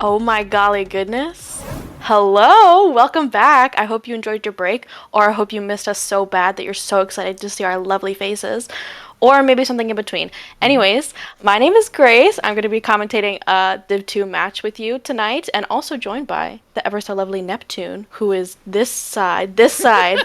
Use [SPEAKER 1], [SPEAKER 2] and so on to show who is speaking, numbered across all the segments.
[SPEAKER 1] Oh my golly goodness. Hello, welcome back. I hope you enjoyed your break, or I hope you missed us so bad that you're so excited to see our lovely faces, or maybe something in between.
[SPEAKER 2] Mhm.
[SPEAKER 1] Anyways, my name is Grace. I'm going to be commentating a Div 2 match with you tonight, and also joined by the ever so lovely Neptune, who is this side, this side.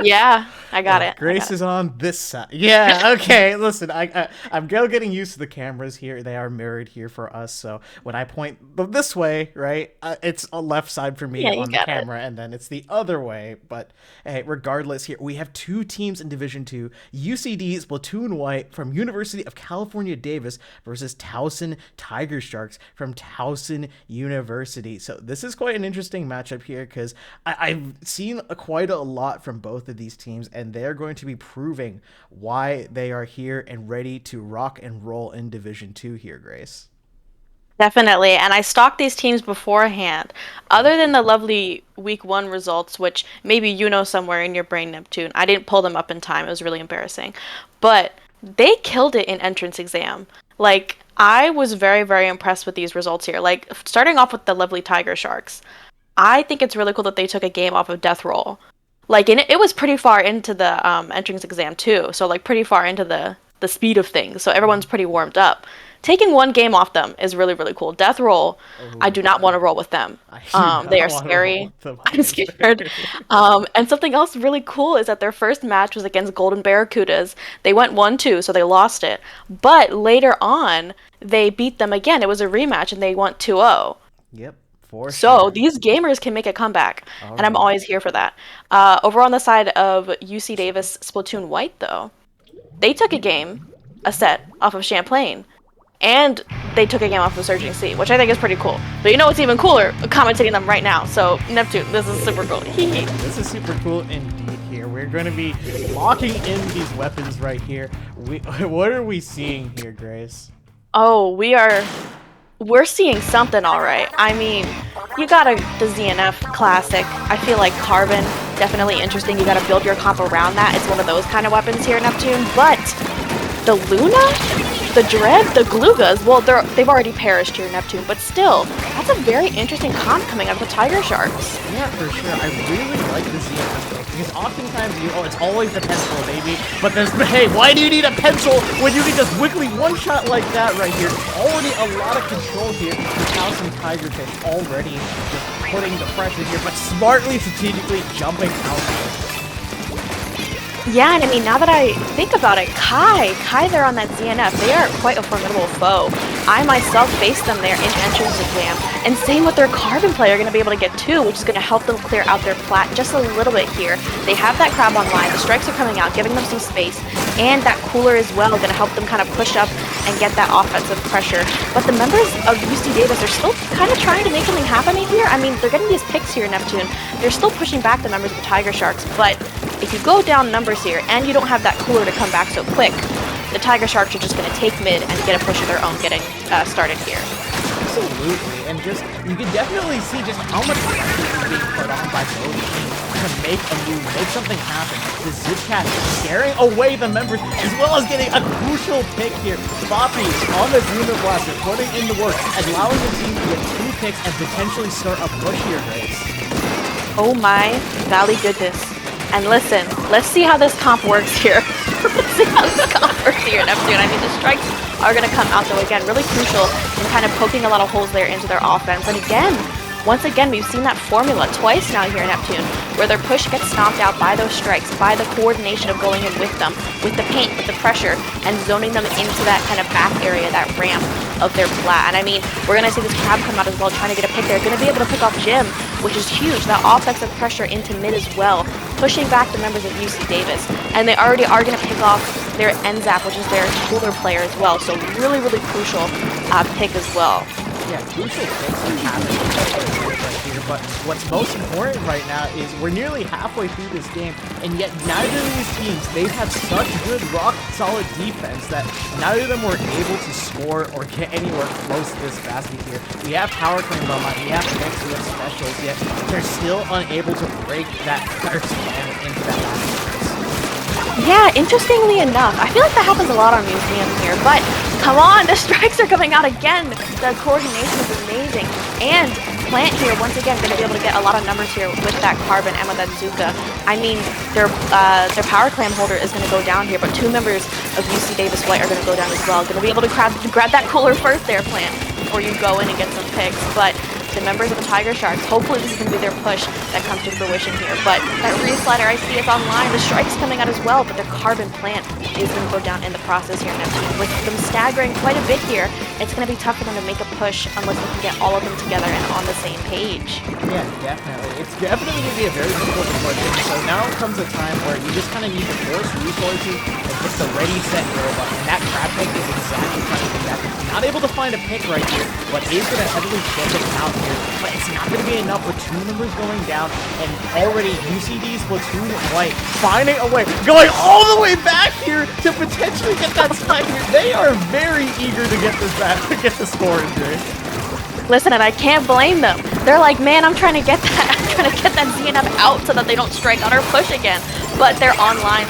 [SPEAKER 1] Yeah, I got it. I got
[SPEAKER 2] Grace
[SPEAKER 1] it.
[SPEAKER 2] is on this side. Yeah, okay. Listen, I'm getting used to the cameras here. They are mirrored here for us. So when I point this way, right, it's a left side for me
[SPEAKER 1] Yeah, you
[SPEAKER 2] on the
[SPEAKER 1] got it.
[SPEAKER 2] camera, and then it's the other way. But hey, regardless, here we have two teams in Division Two: UCD Splatoon White from University of California, Davis versus Towson Tigersharks from Towson University. So this is quite an interesting matchup here because I've seen quite a lot from both of these teams, and they're going to be proving why they are here and ready to rock and roll in Division Two here, Grace.
[SPEAKER 1] Definitely. And I stalked these teams beforehand. Other than the lovely week one results, which maybe you know somewhere in your brain, Neptune, I didn't pull them up in time. It was really embarrassing. But they killed it in entrance exam. Like, I was very, very impressed with these results here. Like, starting off with the lovely Tigersharks. I think it's really cool that they took a game off of Death Roll. Like, and it was pretty far into the entrance exam too. So like pretty far into the speed of things. So everyone's pretty warmed up. Taking one game off them is really really cool. Death Roll, I
[SPEAKER 2] Oh,
[SPEAKER 1] do not want to roll with them.
[SPEAKER 2] I do
[SPEAKER 1] They
[SPEAKER 2] not
[SPEAKER 1] are
[SPEAKER 2] want to roll
[SPEAKER 1] scary.
[SPEAKER 2] with them
[SPEAKER 1] I'm
[SPEAKER 2] either.
[SPEAKER 1] scared. And something else really cool is that their first match was against Golden Barracudas. They went 1-2, so they lost it. But later on, they beat them again. It was a rematch, and they went 2-0.
[SPEAKER 2] Yep, for
[SPEAKER 1] So
[SPEAKER 2] sure.
[SPEAKER 1] these gamers can make a comeback,
[SPEAKER 2] All
[SPEAKER 1] and I'm
[SPEAKER 2] right.
[SPEAKER 1] always here for that. Over on the side of UC Davis Splatoon White, though, they took a game, a set off of Champlain, and they took a game off of Surging Sea, which I think is pretty cool. But you know what's even cooler? Commentating them right now. So Neptune, this is super cool.
[SPEAKER 2] This is super cool indeed here. We're going to be locking in these weapons right here. What are we seeing here, Grace?
[SPEAKER 1] Oh, we're seeing something all right. I mean, you got the ZNF classic. I feel like Carbon, definitely interesting. You got to build your comp around that. It's one of those kind of weapons here, Neptune. But the Luna, the Dread, the Glugas, well, they've already perished here, Neptune. But still, that's a very interesting comp coming out of the Tigersharks.
[SPEAKER 2] Yeah, for sure. I really like the ZFS though, because oftentimes it's always the pencil, baby. But there's, hey, why do you need a pencil when you can just quickly one shot like that right here? Already a lot of control here. The Towson Tiger Fish already just putting the pressure here, but smartly, strategically jumping out.
[SPEAKER 1] Yeah, and I mean, now that I think about it, Kai there on that ZNF, they are quite a formidable foe. I myself faced them there in entrance exam, and same with their Carbon play are going to be able to get two, which is going to help them clear out their plat just a little bit here. They have that crab online, the strikes are coming out, giving them some space, and that cooler as well, going to help them kind of push up and get that offensive pressure. But the members of UC Davis are still kind of trying to make something happen here. I mean, they're getting these picks here, Neptune. They're still pushing back the members of the Tigersharks, but if you go down numbers here and you don't have that cooler to come back so quick, the Tigersharks are just going to take mid and get a push of their own getting started here.
[SPEAKER 2] Absolutely, and just you can definitely see just how much pressure is being put on by both teams to make a move, make something happen. The Zipcat scaring away the members, as well as getting a crucial pick here. Boppy on the Uniblaster, putting in the work, allowing the team to get two picks and potentially start a push here, Grace.
[SPEAKER 1] Oh my golly goodness. And listen, let's see how this comp works here. Let's see how this comp works here, Neptune. I mean, the strikes are going to come out, though, again, really crucial in kind of poking a lot of holes there into their offense. And again, once again, we've seen that formula twice now here in Neptune, where their push gets stomped out by those strikes, by the coordination of going in with them, with the paint, with the pressure, and zoning them into that kind of back area, that ramp of their plat. And I mean, we're going to see this crab come out as well, trying to get a pick there. Going to be able to pick off Jim, which is huge. That offensive pressure into mid as well, pushing back the members of UC Davis. And they already are going to pick off their NZAP, which is their cooler player as well. So really, really crucial pick as well.
[SPEAKER 2] Yeah, crucial things are happening right here, but what's most important right now is we're nearly halfway through this game, and yet neither of these teams, they've had such good, rock-solid defense that neither of them were able to score or get anywhere close to this basket here. We have Power Cream Belmont, we have Mix, we have Specials, yet they're still unable to break that first man into that last.
[SPEAKER 1] Yeah, interestingly enough, I feel like that happens a lot on Museum here, but come on, the strikes are coming out again. The coordination is amazing. And Plant here, once again, going to be able to get a lot of numbers here with that Carbon and with that Zuka. I mean, their Power Clam holder is going to go down here, but 2 members of UC Davis White are going to go down as well. Going to be able to grab that cooler first there, Plant, before you go in and get some picks. But the members of the Tigersharks, hopefully this is going to be their push that comes to fruition here. But that Re-Slider, I see it's online. The Strike's coming out as well, but their Carbon Plant is going to go down in the process here, Neptune. With them staggering quite a bit here, it's going to be tough for them to make a push unless they can get all of them together and on the same page.
[SPEAKER 2] Yeah, definitely. It's definitely going to be a very difficult equation. So now comes a time where you just kind of need to force resources and hit the ready, set, go button. And that crab pick is exactly trying to do that. Not able to find a pick right here, but is going to heavily shift it out here. But it's not going to be enough with 2 numbers going down, and already UCD Splatoon White finding a way, going all the way back here to potentially get that spike here. They are very eager to get this back, to get the score in here.
[SPEAKER 1] Listen, and I can't blame them. They're like, man, I'm trying to get that ZNF out so that they don't strike on our push again. But they're online.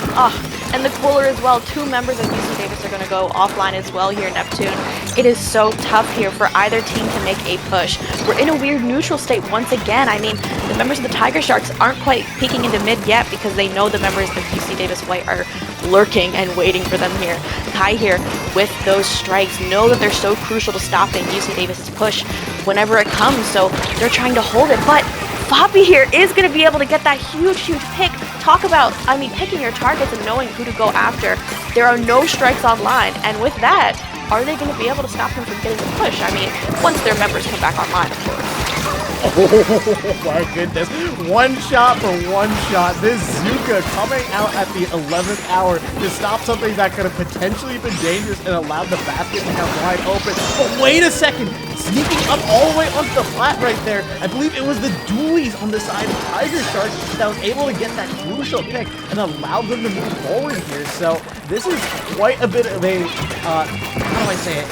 [SPEAKER 1] And the cooler as well. 2 members of UC Davis are going to go offline as well here, Neptune. It is so tough here for either team to make a push. We're in a weird neutral state once again. I mean, the members of the Tigersharks aren't quite peeking into mid yet because they know the members of UC Davis White are lurking and waiting for them here. Kai here with those strikes know that they're so crucial to stopping UC Davis's push whenever it comes, so they're trying to hold it. But Foppy here is going to be able to get that huge pick. Talk about, I mean, picking your targets and knowing who to go after. There are no strikes online, and with that, are they going to be able to stop him from getting the push? I mean, once their members come back online, of course.
[SPEAKER 2] Oh my goodness. 1 shot for 1 shot. This Zuka coming out at the 11th hour to stop something that could have potentially been dangerous and allowed the basket to come wide open. But wait a second. Sneaking up all the way onto the flat right there. I believe it was the dualies on the side of Tigersharks that was able to get that crucial pick and allowed them to move forward here. So this is quite a bit of a, how do I say it?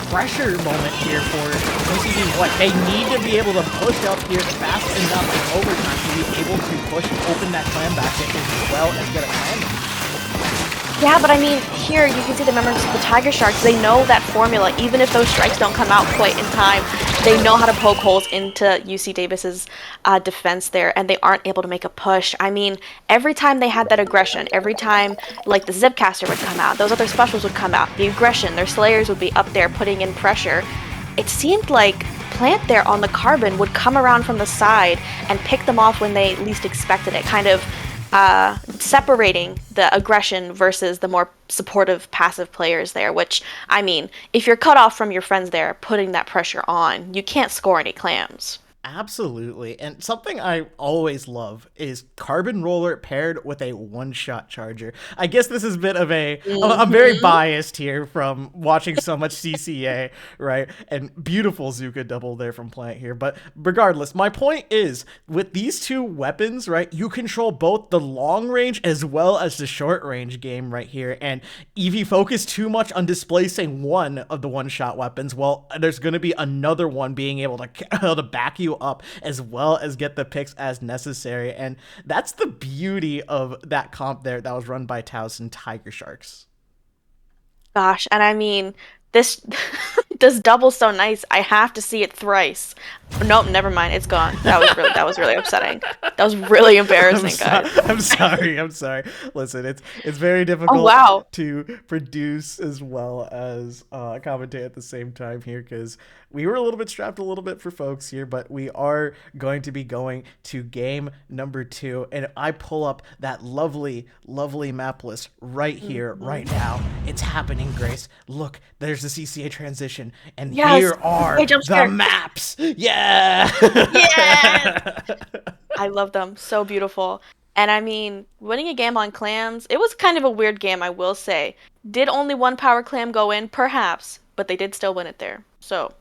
[SPEAKER 2] Pressure moment here for UCD White. They need to be able to push up here fast enough in overtime to be able to push and open that clam basket as well as get a clam.
[SPEAKER 1] Yeah, but I mean, here you can see the members of the Tigersharks, they know that formula. Even if those strikes don't come out quite in time, they know how to poke holes into UC Davis's defense there, and they aren't able to make a push. I mean, every time they had that aggression, every time, like, the Zipcaster would come out, those other specials would come out, the aggression, their Slayers would be up there putting in pressure. It seemed like Plant there on the Carbon would come around from the side and pick them off when they least expected it, kind of separating the aggression versus the more supportive passive players there, which, I mean, if you're cut off from your friends there, putting that pressure on, you can't score any clams.
[SPEAKER 2] Absolutely. And something I always love is Carbon Roller paired with a 1-shot charger. I guess this is a bit of a, I'm very biased here from watching so much CCA, right? And beautiful Zuka double there from Plant here. But regardless, my point is with these 2 weapons, right, you control both the long range as well as the short range game right here. And if you focus too much on displacing one of the 1-shot weapons, well, there's going to be another one being able to back you up as well as get the picks as necessary. And that's the beauty of that comp there that was run by Towson Tigersharks.
[SPEAKER 1] Gosh, and I mean, this this double's so nice. I have to see it thrice. Nope, never mind. It's gone. That was really upsetting. That was really embarrassing, guys.
[SPEAKER 2] I'm sorry. Listen, it's very difficult to produce as well as commentate at the same time here because we were a little bit strapped a little bit for folks here, but we are going to be going to game number 2, and I pull up that lovely map list right here, right now. It's happening, Grace. Look, there's the CCA transition, and here are the maps. Yeah.
[SPEAKER 1] Yeah. I love them. So beautiful. And I mean, winning a game on clams, it was kind of a weird game, I will say. Did only 1 power clam go in? Perhaps. But they did still win it there. So,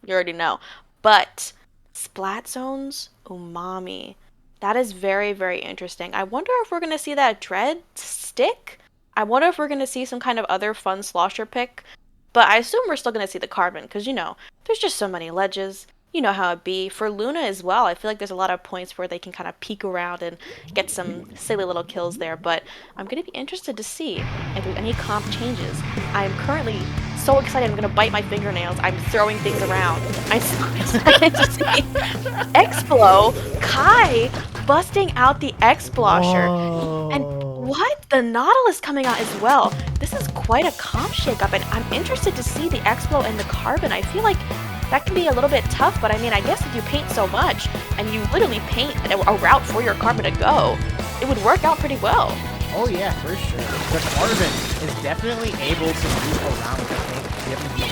[SPEAKER 1] you already know. But, Splat Zones, umami. That is very, very interesting. I wonder if we're going to see that Dread stick? I wonder if we're going to see some kind of other fun slosher pick. But I assume we're still going to see the Carbon, because, you know, there's just so many ledges. You know how it be. For Luna as well, I feel like there's a lot of points where they can kind of peek around and get some silly little kills there, but I'm going to be interested to see if there's any comp changes. I'm currently so excited, I'm going to bite my fingernails. I'm throwing things around. I'm so excited to see Explo, Kai busting out the Explosher. And
[SPEAKER 2] Whoa.
[SPEAKER 1] what? The Nautilus coming out as well. This is quite a comp shakeup, and I'm interested to see the Explo and the Carbon. I feel like that can be a little bit tough, but I mean, I guess if you paint so much, and you literally paint a route for your Carbon to go, it would work out pretty well.
[SPEAKER 2] Oh yeah, for sure. The Carbon is definitely able to move around with the tank, given the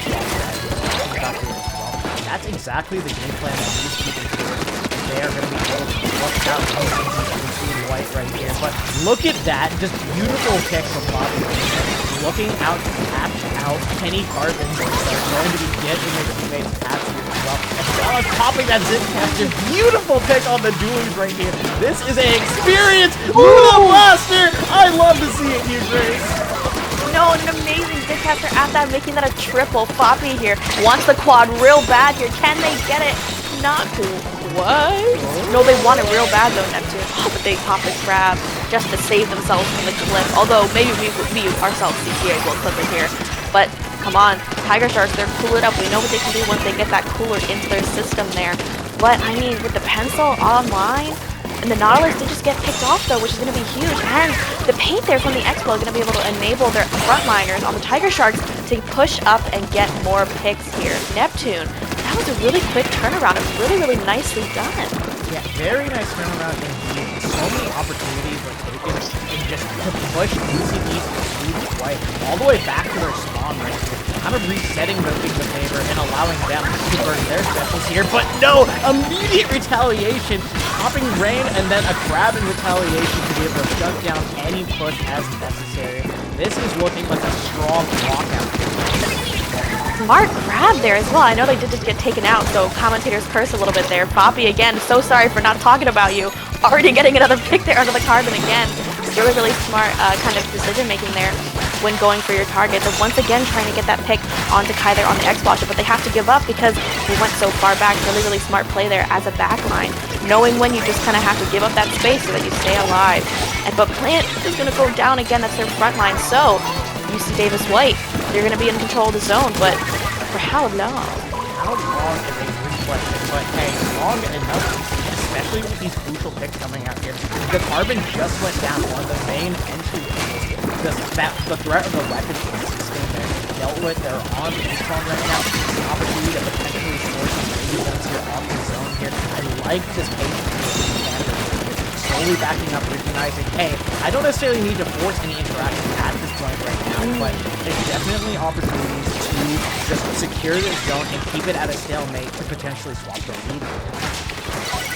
[SPEAKER 2] That's exactly the game plan that he's keeping forward. They are going to be able to watch out between white right here. But look at that, just beautiful kick from Bobby. Looking out to catch out any Carbons that are going to be getting their teammates past here as well. As well as popping that zip caster. Beautiful pick on the dualies right here. This is an experience. Luna Blaster! I love to see it here, Grace.
[SPEAKER 1] No, an amazing Zipcaster at that, making that a triple. Poppy here wants the quad real bad here. Can they get it? Not what? No, they want it real bad though, Neptune. Oh, but they pop the crab just to save themselves from the clip. Although maybe we ourselves CCA will clip it here. But come on, Tigersharks, they're cooling up. We know what they can do once they get that cooler into their system there. But I mean, with the pencil online, and the Nautilus did just get picked off though, which is going to be huge. And the paint there from the Expo is going to be able to enable their frontliners on the Tigersharks to push up and get more picks here. Neptune, that was a really quick turnaround. It was really, really nicely done.
[SPEAKER 2] Yeah, very nice turnaround indeed. So many opportunities were taken in just to push UCD's huge white all the way back to their spawn right here. Kind of resetting the favor and allowing them to burn their specials here. But no, immediate retaliation. Popping rain and then a crab in retaliation to be able to shut down any push as necessary. This is looking like a strong lockout.
[SPEAKER 1] Smart grab there as well. I know they did just get taken out, so commentators curse a little bit there. Poppy, again, so sorry for not talking about you. Already getting another pick there under the Carbon again. Really, really smart kind of decision-making there when going for your target. They're once again trying to get that pick onto Kai there on the X-Blosher, but they have to give up because they went so far back. Really, really smart play there as a backline. Knowing when you just kind of have to give up that space so that you stay alive. But Plant is going to go down again. That's their front line. So UC Davis White, they're going to be in control of the zone, but for how long?
[SPEAKER 2] How long is a good question, but hey, long enough, especially with these crucial picks coming out here. The Carbon just went down one of the main entry points. The threat of the weapons system there dealt with. They're on the Econ right now. The opportunity to potentially force some radio guns here off the zone here. I like this pace slowly backing up, recognizing, hey, I don't necessarily need to force any interaction at this point right now, but there's definitely opportunities to just secure this zone and keep it at a stalemate to potentially swap the lead.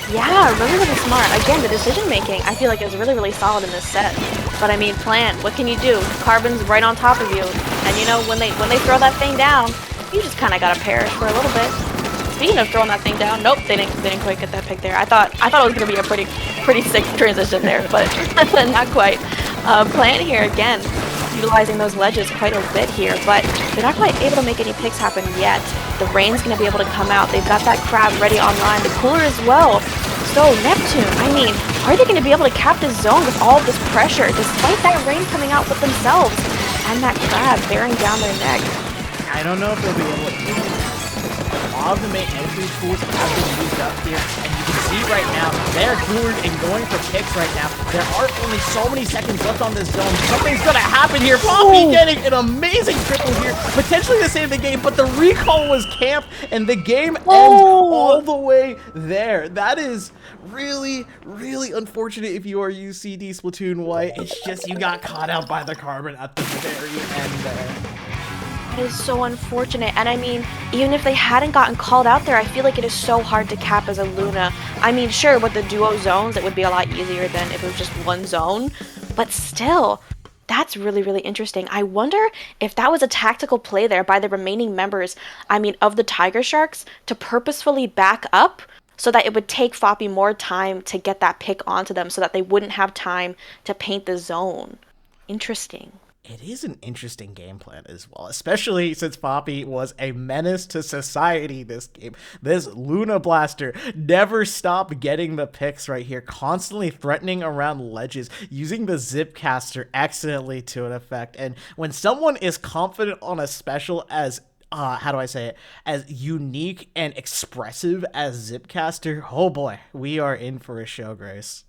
[SPEAKER 1] Yeah, really, really smart. Again, the decision-making, I feel like, is really, really solid in this set. But I mean, Plant, what can you do? Carbon's right on top of you. And you know, when they throw that thing down, you just kind of gotta perish for a little bit. Speaking of throwing that thing down, nope, they didn't quite get that pick there. I thought it was gonna be a pretty sick transition there, but not quite. Plant here again, utilizing those ledges quite a bit here, but they're not quite able to make any picks happen yet. The rain's gonna be able to come out. They've got that crab ready online, the cooler as well. So Neptune, I mean, are they gonna be able to cap this zone with all of this pressure, despite that rain coming out with themselves and that crab bearing down their neck?
[SPEAKER 2] I don't know if they'll be able to do it. All of the main entry tools have been used up here, and you can see right now, they're cooled and going for picks right now. There are only so many seconds left on this zone. Something's gonna happen here. Poppy getting an amazing triple here, potentially to save the game, but the recall was camped, and the game ends all the way there. That is really, really unfortunate if you are UCD Splatoon White. It's just you got caught out by the Carbon at the very end there.
[SPEAKER 1] It is so unfortunate, and I mean, even if they hadn't gotten called out there, I feel like it is so hard to cap as a Luna. I mean, sure, with the duo zones, it would be a lot easier than if it was just one zone, but still, that's really, really interesting. I wonder if that was a tactical play there by the remaining members, I mean, of the Tigersharks, to purposefully back up so that it would take Foppy more time to get that pick onto them so that they wouldn't have time to paint the zone. Interesting.
[SPEAKER 2] It is an interesting game plan as well, especially since Poppy was a menace to society this game. This Luna Blaster never stopped getting the picks right here, constantly threatening around ledges, using the Zipcaster excellently to an effect. And when someone is confident on a special as how do I say it? As unique and expressive as Zipcaster, oh boy, we are in for a show, Grace.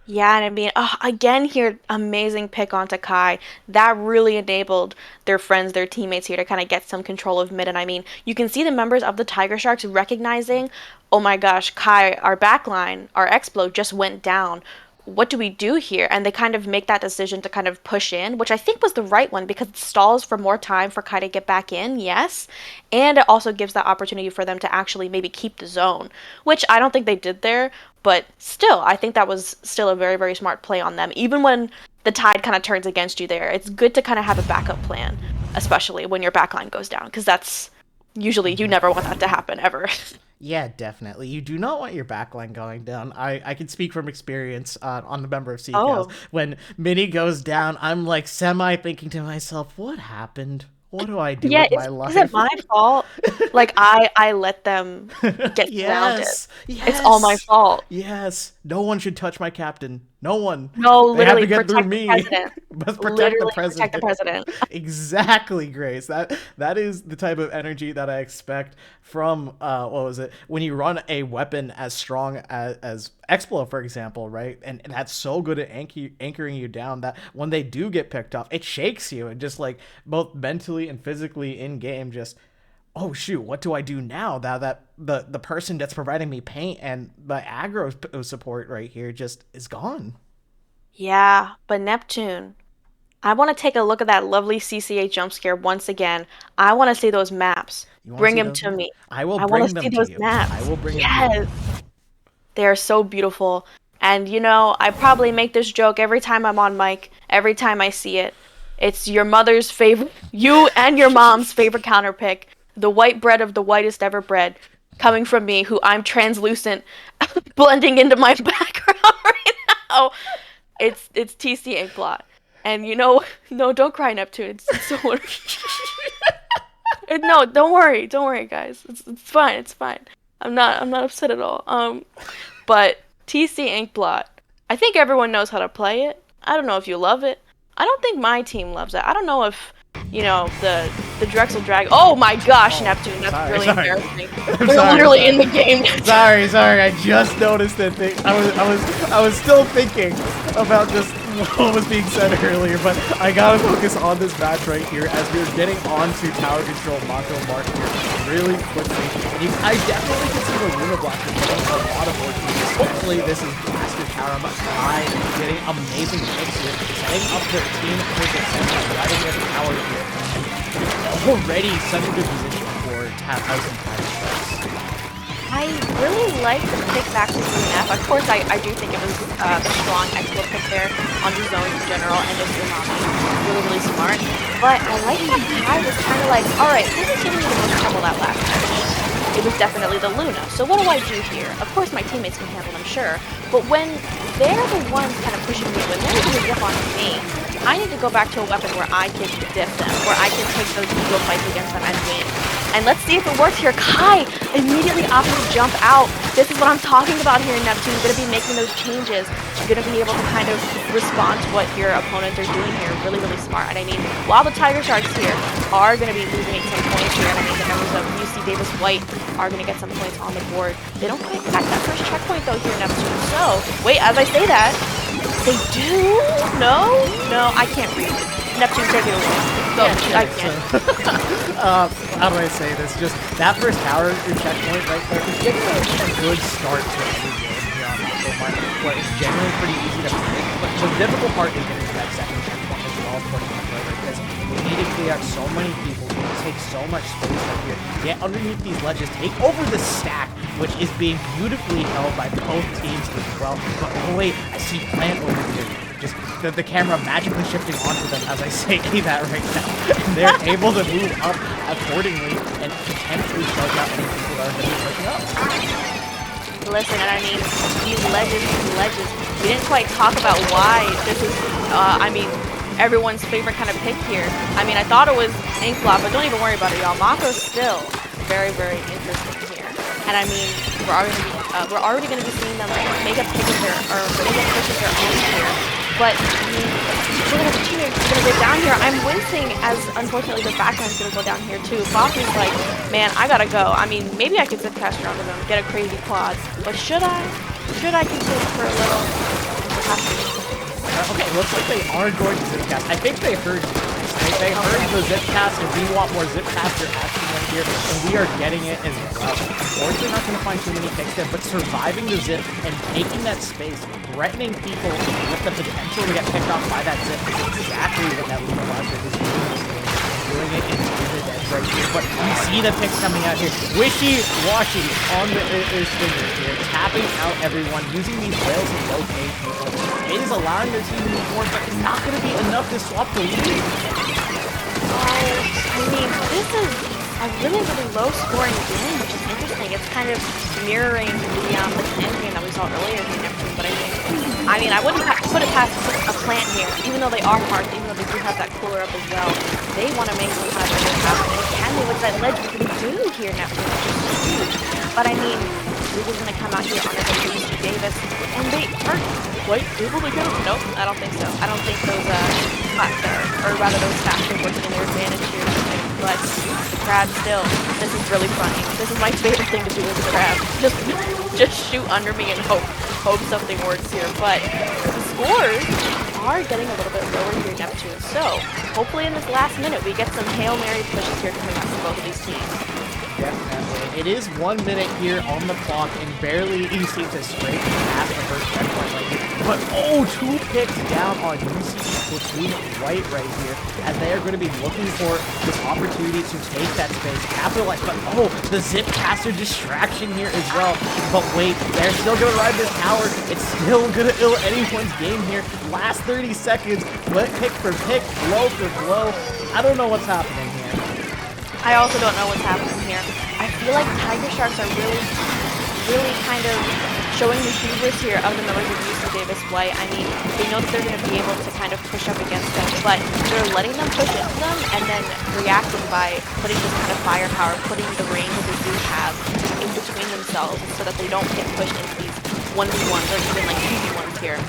[SPEAKER 1] Yeah, and I mean, again here, amazing pick onto Kai. That really enabled their friends, their teammates here to kind of get some control of mid. And I mean, you can see the members of the Tigersharks recognizing, oh my gosh, Kai, our backline, our Explo just went down. What do we do here? And they kind of make that decision to kind of push in, which I think was the right one because it stalls for more time for Kai to get back in, yes. And it also gives that opportunity for them to actually maybe keep the zone, which I don't think they did there. But still, I think that was still a very, very smart play on them. Even when the tide kind of turns against you there, it's good to kind of have a backup plan, especially when your backline goes down, because that's usually you never want that to happen ever.
[SPEAKER 2] Yeah, definitely. You do not want your backline going down. I can speak from experience on the member of CCAs.
[SPEAKER 1] Oh.
[SPEAKER 2] When Mini goes down, I'm like semi thinking to myself, what happened? What do I do
[SPEAKER 1] Yeah,
[SPEAKER 2] with my life?
[SPEAKER 1] is it my fault? Like I let them get surrounded.
[SPEAKER 2] Yes,
[SPEAKER 1] It's all my
[SPEAKER 2] yes,
[SPEAKER 1] fault.
[SPEAKER 2] yes. No one should touch my captain. No one.
[SPEAKER 1] No,
[SPEAKER 2] They have to
[SPEAKER 1] literally
[SPEAKER 2] get through
[SPEAKER 1] protect the
[SPEAKER 2] me.
[SPEAKER 1] president.
[SPEAKER 2] Must protect the
[SPEAKER 1] Literally protect the
[SPEAKER 2] president.
[SPEAKER 1] president.
[SPEAKER 2] Exactly, Grace. That is the type of energy that I expect from what was it, when you run a weapon as strong as Explo, for example, right? And that's so good at anchoring you down that when they do get picked off, it shakes you and just like both mentally and physically in game just, oh shoot, what do I do now? Now that the person that's providing me paint and the aggro support right here just is gone.
[SPEAKER 1] Yeah, but Neptune, I want to take a look at that lovely CCA jump scare once again. I want to see those maps.
[SPEAKER 2] You want to
[SPEAKER 1] Bring
[SPEAKER 2] see
[SPEAKER 1] them
[SPEAKER 2] those
[SPEAKER 1] to
[SPEAKER 2] maps?
[SPEAKER 1] me.
[SPEAKER 2] I will
[SPEAKER 1] I want
[SPEAKER 2] bring
[SPEAKER 1] to see
[SPEAKER 2] them to
[SPEAKER 1] those
[SPEAKER 2] you. I
[SPEAKER 1] maps.
[SPEAKER 2] will bring them to you.
[SPEAKER 1] Yes. They are so beautiful. And you know, I probably make this joke every time I'm on mic, every time I see it. It's your mother's favorite, you and your mom's favorite counter pick, the white bread of the whitest ever bread, coming from me, who I'm translucent, blending into my background right now. It's TC Inkblot. And you know, no, don't cry, Neptune. It's so wonderful. No, don't worry, guys. It's fine, it's fine. I'm not upset at all. But TC Inkblot, I think everyone knows how to play it. I don't know if you love it. I don't think my team loves it. I don't know if, you know, the Drexel Drag. Oh my gosh, Neptune, that's really embarrassing. They're literally in the game.
[SPEAKER 2] Sorry. I just noticed that thing. I was still thinking about just what was being said earlier, but I gotta focus on this match right here as we're getting onto tower control Mako Mark here really quickly. And I definitely can see the Luna Blaster getting a lot of work. Hopefully this is Blaster Tower, but Kai getting amazing picks here, setting up their team for the center, driving their tower here, and already such a good position for Towson Tigersharks.
[SPEAKER 1] I really like the pick back to DNF. Of course, I do think it was the strong Explo pick there on the zone in general, and just really, really smart. But I like that Kai was kind of like, all right, who was giving me the most trouble that last match? It was definitely the Luna. So what do I do here? Of course, my teammates can handle them, sure. But when they're the ones kind of pushing me, when they're going to dip on me, I need to go back to a weapon where I can dip them, where I can take those ego fights against them and win. And let's see if it works here. Kai immediately opted to jump out. This is what I'm talking about here in Neptune. You're going to be making those changes. You're going to be able to kind of respond to what your opponents are doing here. Really, really smart. And I mean, while the Tigersharks here are going to be losing some points here, and I mean, the members of UC Davis White are going to get some points on the board. They don't quite crack that first checkpoint, though, here in Neptune. So, wait, as I say that, they do? No, I can't read. Neptune, take it away. Go, I can't.
[SPEAKER 2] How do I say this? Just that first tower checkpoint right there is getting a good start to every game here on Mako Mark, where it's generally pretty easy to pick, but the difficult part is getting to that second checkpoint as well, according to my because we need to clear out so many people, we take so much space right here, get underneath these ledges, take over the stack, which is being beautifully held by both teams as well. But oh wait, I see Plant over here. Just the camera magically shifting onto them as I say that right now. And they're able to move up accordingly and potentially choke out any people that are going to be pushing up.
[SPEAKER 1] Listen, and I mean, these ledges, we didn't quite talk about why this is, I mean, everyone's favorite kind of pick here. I mean, I thought it was Inkblot, but don't even worry about it, y'all. Mako's still very, very interesting here. And I mean, we're already gonna be seeing them make a pick of their, or make a push of their own here. But I mean, the teammates are gonna go down here. I'm wincing as unfortunately the backline's gonna go down here too. Fox is like, man, I gotta go. I mean, maybe I could zip cast around them, get a crazy quad, but should I? Should I continue for a little?
[SPEAKER 2] Okay, looks like they are going to zipcast. I think they heard you. They heard the zipcast, and we want more zipcaster action right here, and we are getting it as well. Unfortunately, not going to find too many picks there, but surviving the zip and taking that space, threatening people with the potential to get picked off by that zip is exactly what that Luna Roger is doing it in the dead right here. But you see the picks coming out here. Wishy-washy on his fingers here, tapping out everyone, using these rails to locate people. It is allowing their team to move forward, but it's not going to be enough to swap the lead.
[SPEAKER 1] I mean, this is a really, really low-scoring game, which is interesting. It's kind of mirroring the end game that we saw earlier in Neptune, but I mean, I wouldn't put it past a plant here, even though they are hard, even though they do have that cooler up as well. They want to make some kind of this happen, and can they with that ledge? What can they do here, Neptune? Which is huge. But I mean, Google's going to come out here on the UC Davis, and they are quite able to go. Nope, I don't think so. I don't think those those stats are working in their advantage here. But Crab still, this is really funny. This is my favorite thing to do with Crab. Just shoot under me and hope something works here. But the scores are getting a little bit lower here, Neptune. So hopefully in this last minute we get some Hail Mary pushes here to come out from both of these teams.
[SPEAKER 2] Definitely. It is 1 minute here on the clock, and barely you seem to scrape past the first checkpoint right here. But oh, 2 picks down on UCD Splatoon White right here, as they are going to be looking for this opportunity to take that space, capitalize. But oh, the zipcaster distraction here as well. But wait, they're still going to ride this tower. It's still going to ill anyone's game here. Last 30 seconds, pick for pick, blow for blow. I don't know what's happening here.
[SPEAKER 1] I also don't know what's happening here. I feel like Tigersharks are really kind of showing the hubris here of the members of UC Davis White. I mean, they know that they're going to be able to kind of push up against them, but they're letting them push into them and then reacting by putting this kind of firepower, putting the range that they do have in between themselves so that they don't get pushed into these 1v1s or even like 2v1s here.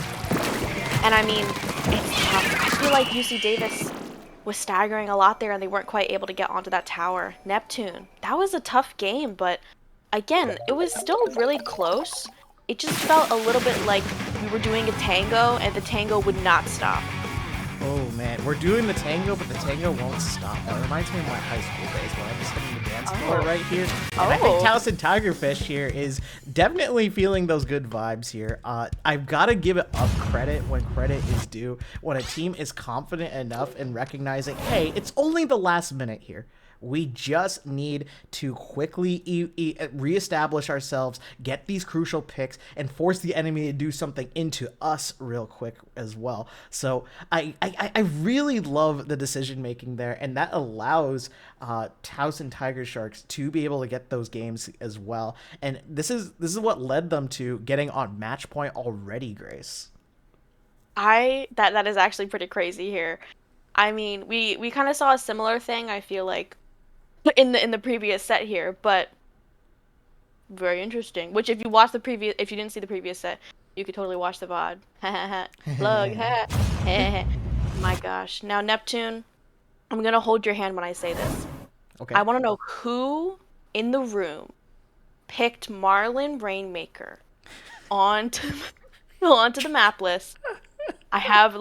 [SPEAKER 1] And I mean, it's tough. I feel like UC Davis was staggering a lot there and they weren't quite able to get onto that tower. Neptune, that was a tough game, but again, it was still really close. It just felt a little bit like we were doing a tango and the tango would not stop.
[SPEAKER 2] Oh man, we're doing the tango, but the tango won't stop. That reminds me of my high school days where I'm just hitting the dance floor right here. And I think Towson Tigerfish here is definitely feeling those good vibes here. I've got to give it up credit when credit is due. When a team is confident enough in recognizing, hey, it's only the last minute here. We just need to quickly reestablish ourselves, get these crucial picks, and force the enemy to do something into us real quick as well. So I really love the decision making there, and that allows Towson Tigersharks to be able to get those games as well. And this is what led them to getting on match point already, Grace.
[SPEAKER 1] That is actually pretty crazy here. I mean, we kind of saw a similar thing, I feel like, in the previous set here, but very interesting. Which if you didn't see the previous set, you could totally watch the VOD. Plug. My gosh. Now Neptune, I'm gonna hold your hand when I say this.
[SPEAKER 2] Okay.
[SPEAKER 1] I want to know who in the room picked Marlin Rainmaker onto the map list. I have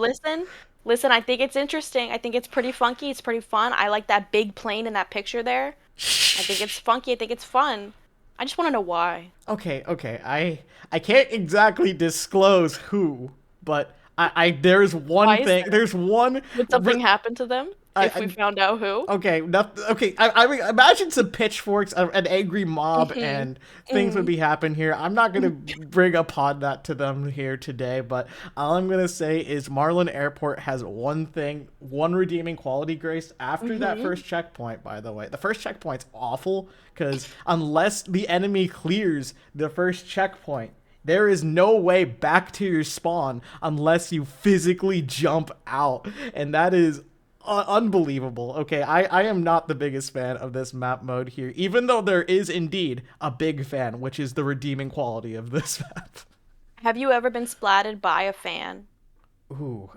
[SPEAKER 1] Listen, I think it's interesting. I think it's pretty funky. It's pretty fun. I like that big plane in that picture there. I think it's funky. I think it's fun. I just want to know why.
[SPEAKER 2] Okay. I can't exactly disclose who, but there's one thing. There's one.
[SPEAKER 1] Would something happen to them if we found out who?
[SPEAKER 2] Okay. I imagine some pitchforks, an angry mob, and things would be happening here. I'm not gonna bring upon that to them here today, but all I'm gonna say is Marlin Airport has one redeeming quality, Grace. After that first checkpoint, by the way, the first checkpoint's awful because unless the enemy clears the first checkpoint, There is no way back to your spawn unless you physically jump out. And that is unbelievable. Okay, I am not the biggest fan of this map mode here, even though there is indeed a big fan, which is the redeeming quality of this map.
[SPEAKER 1] Have you ever been splatted by a fan?
[SPEAKER 2] Ooh,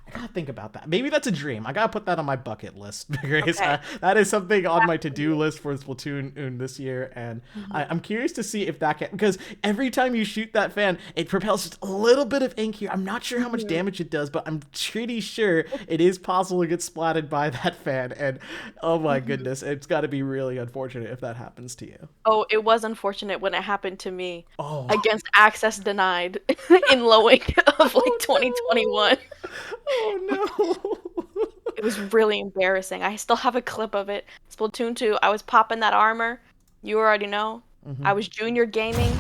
[SPEAKER 2] I gotta think about that. Maybe that's a dream. I gotta put that on my bucket list, Grace.
[SPEAKER 1] Okay.
[SPEAKER 2] That is something on my to-do list for Splatoon this year, and I'm curious to see if that can, because every time you shoot that fan, it propels just a little bit of ink here. I'm not sure how much damage it does, but I'm pretty sure it is possible to get splatted by that fan, and oh my goodness, it's gotta be really unfortunate if that happens to you.
[SPEAKER 1] Oh, it was unfortunate when it happened to me
[SPEAKER 2] Oh.
[SPEAKER 1] against access denied in Lowing of like 2021.
[SPEAKER 2] Oh no.
[SPEAKER 1] It was really embarrassing. I still have a clip of it. Splatoon 2, I was popping that armor. You already know. I was junior gaming.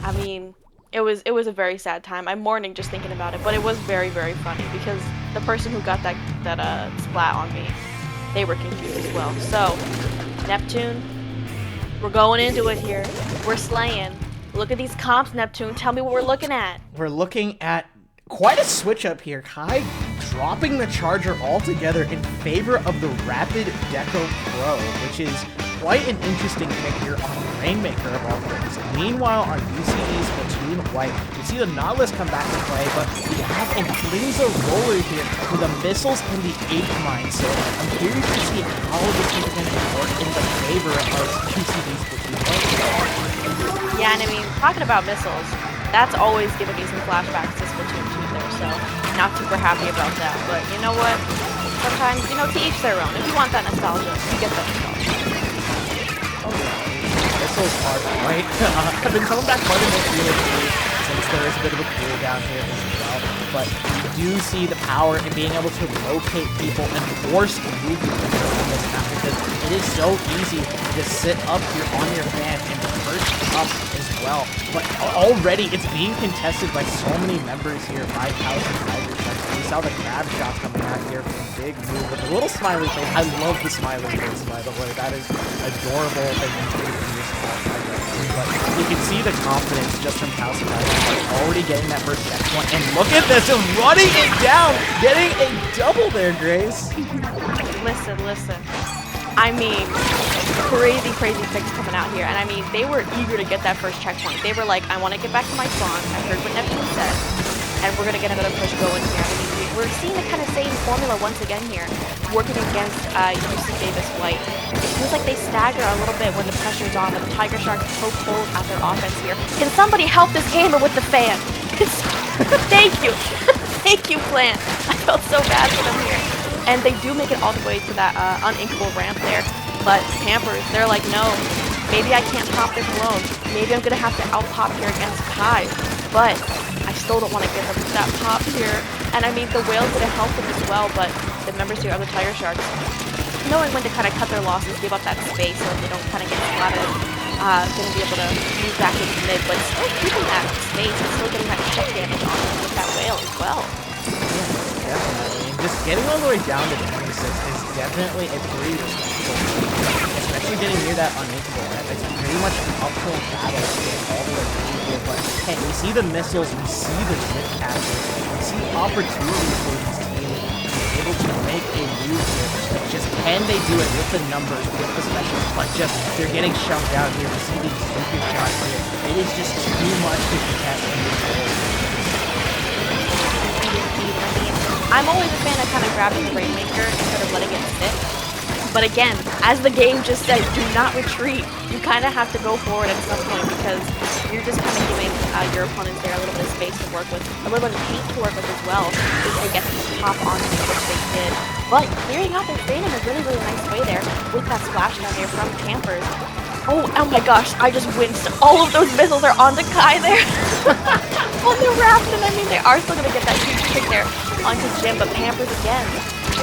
[SPEAKER 1] I mean, it was a very sad time. I'm mourning just thinking about it, but it was very, very funny because the person who got that splat on me, they were confused as well. So, Neptune, we're going into it here. We're slaying. Look at these comps, Neptune. Tell me what we're looking at.
[SPEAKER 2] We're looking at quite a switch up here. Kai dropping the charger altogether in favor of the Rapid Deco Pro, which is quite an interesting pick here on the Rainmaker of all things. Meanwhile, on UCD's Splatoon White, we see the Nautilus come back to play, but we have a Blazer Roller here with the missiles and the 8 mine. So I'm curious to see how this is going to work in the favor of UCD's Splatoon White.
[SPEAKER 1] Yeah, and I mean, talking about missiles, that's always giving me some flashbacks to Splatoon 2 there, so not super happy about that. But you know what? Sometimes, you know, to each their own. If you want that nostalgia, you get that nostalgia.
[SPEAKER 2] Oh yeah, missiles are right. I've been coming back quite a bit really since there is a bit of a cooldown here as well. But you do see the power in being able to locate people and force movement on this map because it is so easy to just sit up here on your fan and perch up as well. But already it's being contested by so many members here by Towson Tigersharks. We saw the grab shot coming out here from Big Move with a little smiley face. I love the smiley face, by the way. That is adorable and but you can see the confidence just from Towson Tigersharks already getting that first checkpoint. And look at this, just running it down, getting a double there, Grace.
[SPEAKER 1] Listen. I mean, crazy picks coming out here. And I mean, they were eager to get that first checkpoint. They were like, I want to get back to my spawn. I heard what Neptune said. And we're going to get another push going here. I mean, we're seeing the kind of same formula once again here, working against UC Davis White. It feels like they stagger a little bit when the pressure's on, but the Tigersharks poke holes at their offense here. Can somebody help this gamer with the fan? Thank you. Thank you, Plant. I felt so bad for them here. And they do make it all the way to that uninkable ramp there. But Pampers, they're like, no, maybe I can't pop this alone. Maybe I'm going to have to out-pop here against Kai. But I still don't want to give them that pop here. And I mean, the Whale's going to help them as well, but the members here of the Tigersharks, knowing when to kind of cut their losses, give up that space so that they don't kind of get splatted, going to be able to move back into mid, but still keeping that space and still getting that check damage on them with that Whale as well.
[SPEAKER 2] Yeah, definitely. And just getting all the way down to 26 is definitely a pretty responsible move, especially getting near that uninkable ramp. It's pretty much an uphill battle to get all the way through here, but hey, we see the missiles, we see the zip catches, we see opportunities for these teams to be able to make a move here. But just can they do it with the numbers, with the specials, but just they're getting shoved out here. We see these stupid shots here. It is just too much to contest in this world.
[SPEAKER 1] I'm always a fan of kind of grabbing the Rainmaker instead of letting it sit. But again, as the game just said, do not retreat. You kind of have to go forward at some point because you're just kind of giving your opponents there a little bit of space to work with, a little bit of paint to work with as well, if they get to pop on me, which they did. But clearing out their fate in a really, really nice way there with that splashdown here from Campers. Oh my gosh, I just winced. All of those missiles are on the Kai there. On the raft, and I mean, they are still going to get that huge kick there onto Jim, but Pampers again,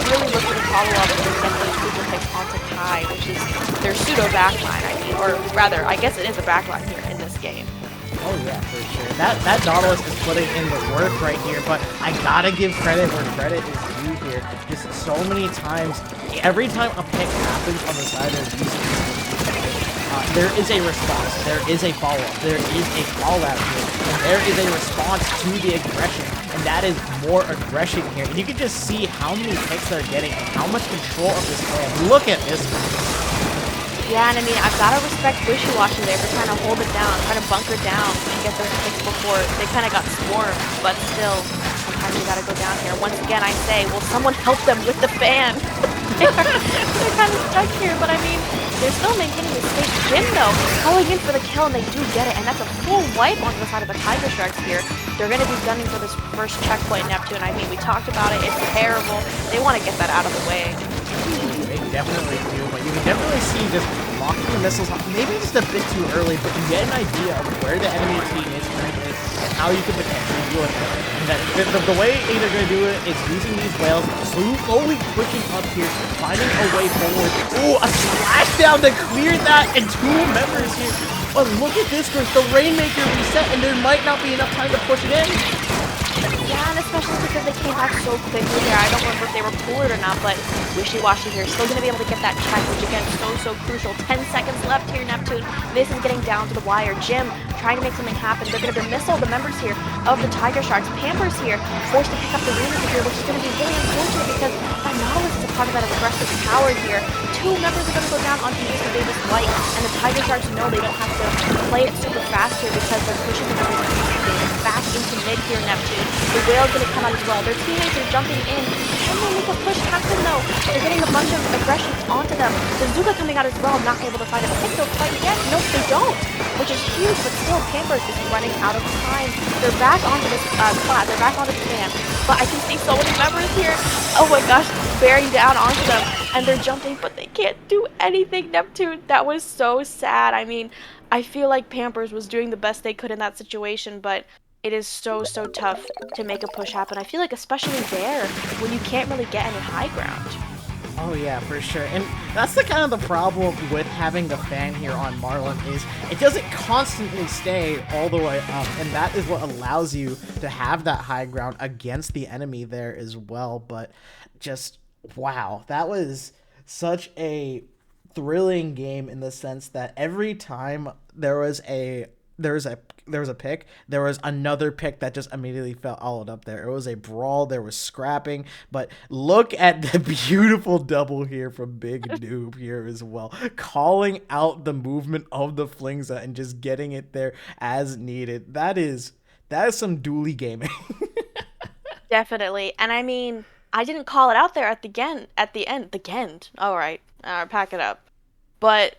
[SPEAKER 1] really looking to follow up and get those super picks onto Kai, which is their pseudo backline, I mean, or rather, I guess it is a backline here in this game.
[SPEAKER 2] Oh yeah, for sure. That Nautilus is putting in the work right here, but I gotta give credit where credit is due here. Just so many times, every time a pick happens on the side of UCD, there is a response, there is a follow-up, there is a fallout here, and there is a response to the aggression, and that is more aggression here. And you can just see how many picks they're getting and how much control of this plan. Look at this.
[SPEAKER 1] Yeah, and I mean, I've got to respect Wishy-Washy there for trying to hold it down, trying to bunker down and get those picks before they kind of got swarmed, but still, sometimes you got to go down here. Once again, I say, will someone help them with the fan? they're kind of stuck here, but I mean, they're still maintaining the safe Jim, though, going in for the kill, and they do get it, and that's a full wipe onto the side of the Tigersharks here. They're going to be gunning for this first checkpoint, Neptune. I mean, we talked about it. It's terrible. They want to get that out of the way.
[SPEAKER 2] They definitely do, but you can definitely see just locking the missiles off, maybe just a bit too early, but you get an idea of where the enemy team is currently and how you can potentially deal with it. And that the way they're going to do it is using these whales, slowly pushing up here, finding a way forward. Ooh, a splashdown to clear that, and 2 members here. But look at this, Chris, the Rainmaker reset, and there might not be enough time to push it in.
[SPEAKER 1] Yeah, and especially because they came back so quickly here. I don't remember if they were pulled or not, but Wishy-Washy here still going to be able to get that check, which again is so crucial. 10 seconds left here, Neptune. This is getting down to the wire. Jim trying to make something happen. They're going to missile the members here of the Tigersharks. Pampers here forced to pick up the Rainmaker here, which is going to be really unfortunate because that Nautilus is a part of that aggressive power here. 2 members are going to go down onto Mr. Davis White, and the Tigersharks know they don't have to play it super fast here because they're pushing the members of Mr. Davis back into mid here, Neptune. The whale's going to come out as well. Their teammates are jumping in. Can they make a push happen though? They're getting a bunch of aggressions onto them. The Zuka coming out as well, not able to find a pick. They'll fight again. Nope, they don't. Which is huge, but still Pampers is running out of time. They're back onto this spot. They're back onto the fan. But I can see so many members here. Oh my gosh, bearing down onto them. And they're jumping, but they can't do anything, Neptune. That was so sad. I mean, I feel like Pampers was doing the best they could in that situation, but it is so tough to make a push happen. I feel like especially there, when you can't really get any high ground.
[SPEAKER 2] Oh yeah, for sure. And that's the kind of the problem with having the fan here on Marlin is it doesn't constantly stay all the way up, and that is what allows you to have that high ground against the enemy there as well. But just wow, that was such a thrilling game in the sense that every time there was a pick, there was another pick that just immediately followed up there. It was a brawl, there was scrapping, but look at the beautiful double here from Big Noob here as well, calling out the movement of the Flingza and just getting it there as needed. That is some dually gaming.
[SPEAKER 1] Definitely. And I mean, I didn't call it out there at the end. All right, pack it up. But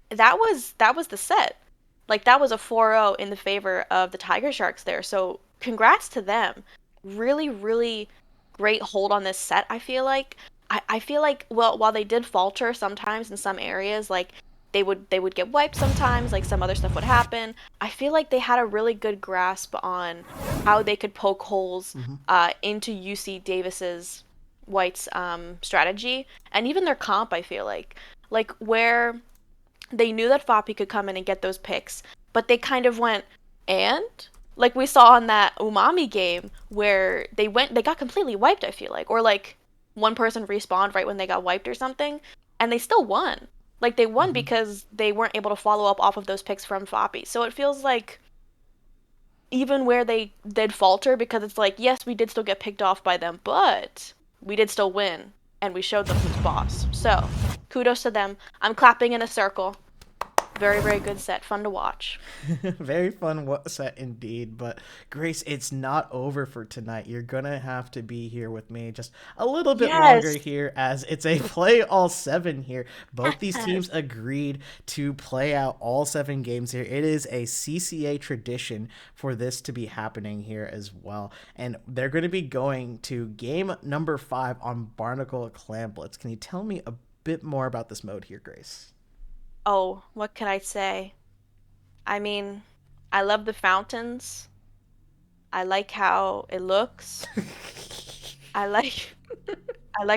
[SPEAKER 1] that was the set. Like, that was a 4-0 in the favor of the Tigersharks there. So congrats to them. Really great hold on this set, I feel like. I feel like, well, while they did falter sometimes in some areas, like they would get wiped sometimes, like some other stuff would happen. I feel like they had a really good grasp on how they could poke holes into UC Davis's White's strategy, and even their comp, I feel like where they knew that Foppy could come in and get those picks, but they kind of went, and like we saw in that Umami game where they got completely wiped, I feel like, or like one person respawned right when they got wiped or something, and they still won. Like, they won because they weren't able to follow up off of those picks from Foppy. So it feels like even where they did falter, because it's like, yes, we did still get picked off by them, but we did still win, and we showed them who's boss. So kudos to them. I'm clapping in a circle. Very good set. Fun to watch.
[SPEAKER 2] Very fun set indeed. But Grace, it's not over for tonight. You're going to have to be here with me just a little bit longer here, as it's a play all 7 here. Both these teams agreed to play out all 7 games here. It is a CCA tradition for this to be happening here as well. And they're going to be going to game number 5 on Barnacle Clam Blitz. Can you tell me a bit more about this mode here, Grace?
[SPEAKER 1] Oh, what can I say? I mean, I love the fountains. I like how it looks. I like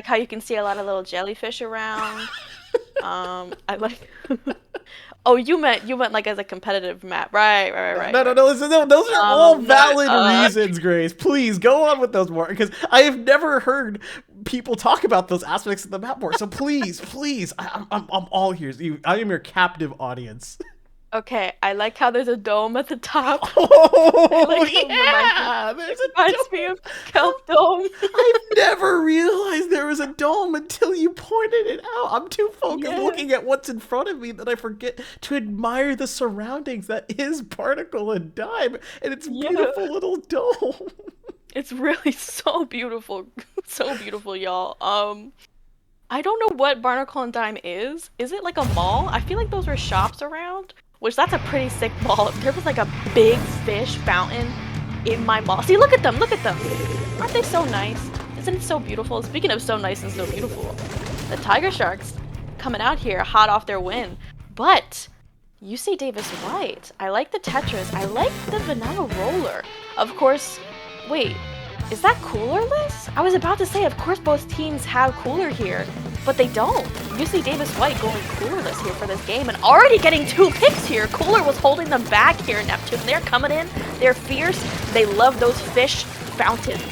[SPEAKER 1] how you can see a lot of little jellyfish around. I like Oh, you meant like as a competitive map. Right.
[SPEAKER 2] No, those are all valid reasons, Grace. Please go on with those more, because I have never heard people talk about those aspects of the map more. So please, please, I'm all here. I am your captive audience.
[SPEAKER 1] Okay, I like how there's a dome at the top.
[SPEAKER 2] Oh,
[SPEAKER 1] Like
[SPEAKER 2] yeah, there's a
[SPEAKER 1] reminds me
[SPEAKER 2] dome.
[SPEAKER 1] of Kelp Dome.
[SPEAKER 2] I've never realized there was a dome until you pointed it out. I'm too focused
[SPEAKER 1] Yeah.
[SPEAKER 2] looking at what's in front of me that I forget to admire the surroundings that is Particle and Dime and its
[SPEAKER 1] Yeah.
[SPEAKER 2] beautiful little dome.
[SPEAKER 1] It's really so beautiful. So beautiful, y'all. I don't know what Barnacle and Dime is. Is it like a mall? I feel like those were shops around, which that's a pretty sick mall. If there was like a big fish fountain in my mall. See, look at them, look at them. Aren't they so nice? Isn't it so beautiful? Speaking of so nice and so beautiful, the Tigersharks coming out here hot off their win. But UC Davis White, I like the Tetris. I like the vanilla roller. Of course, wait, is that coolerless? I was about to say, of course both teams have cooler here, but they don't. UC Davis White going coolerless here for this game and already getting 2 picks here. Cooler was holding them back here, Neptune. They're coming in, they're fierce, they love those fish fountains.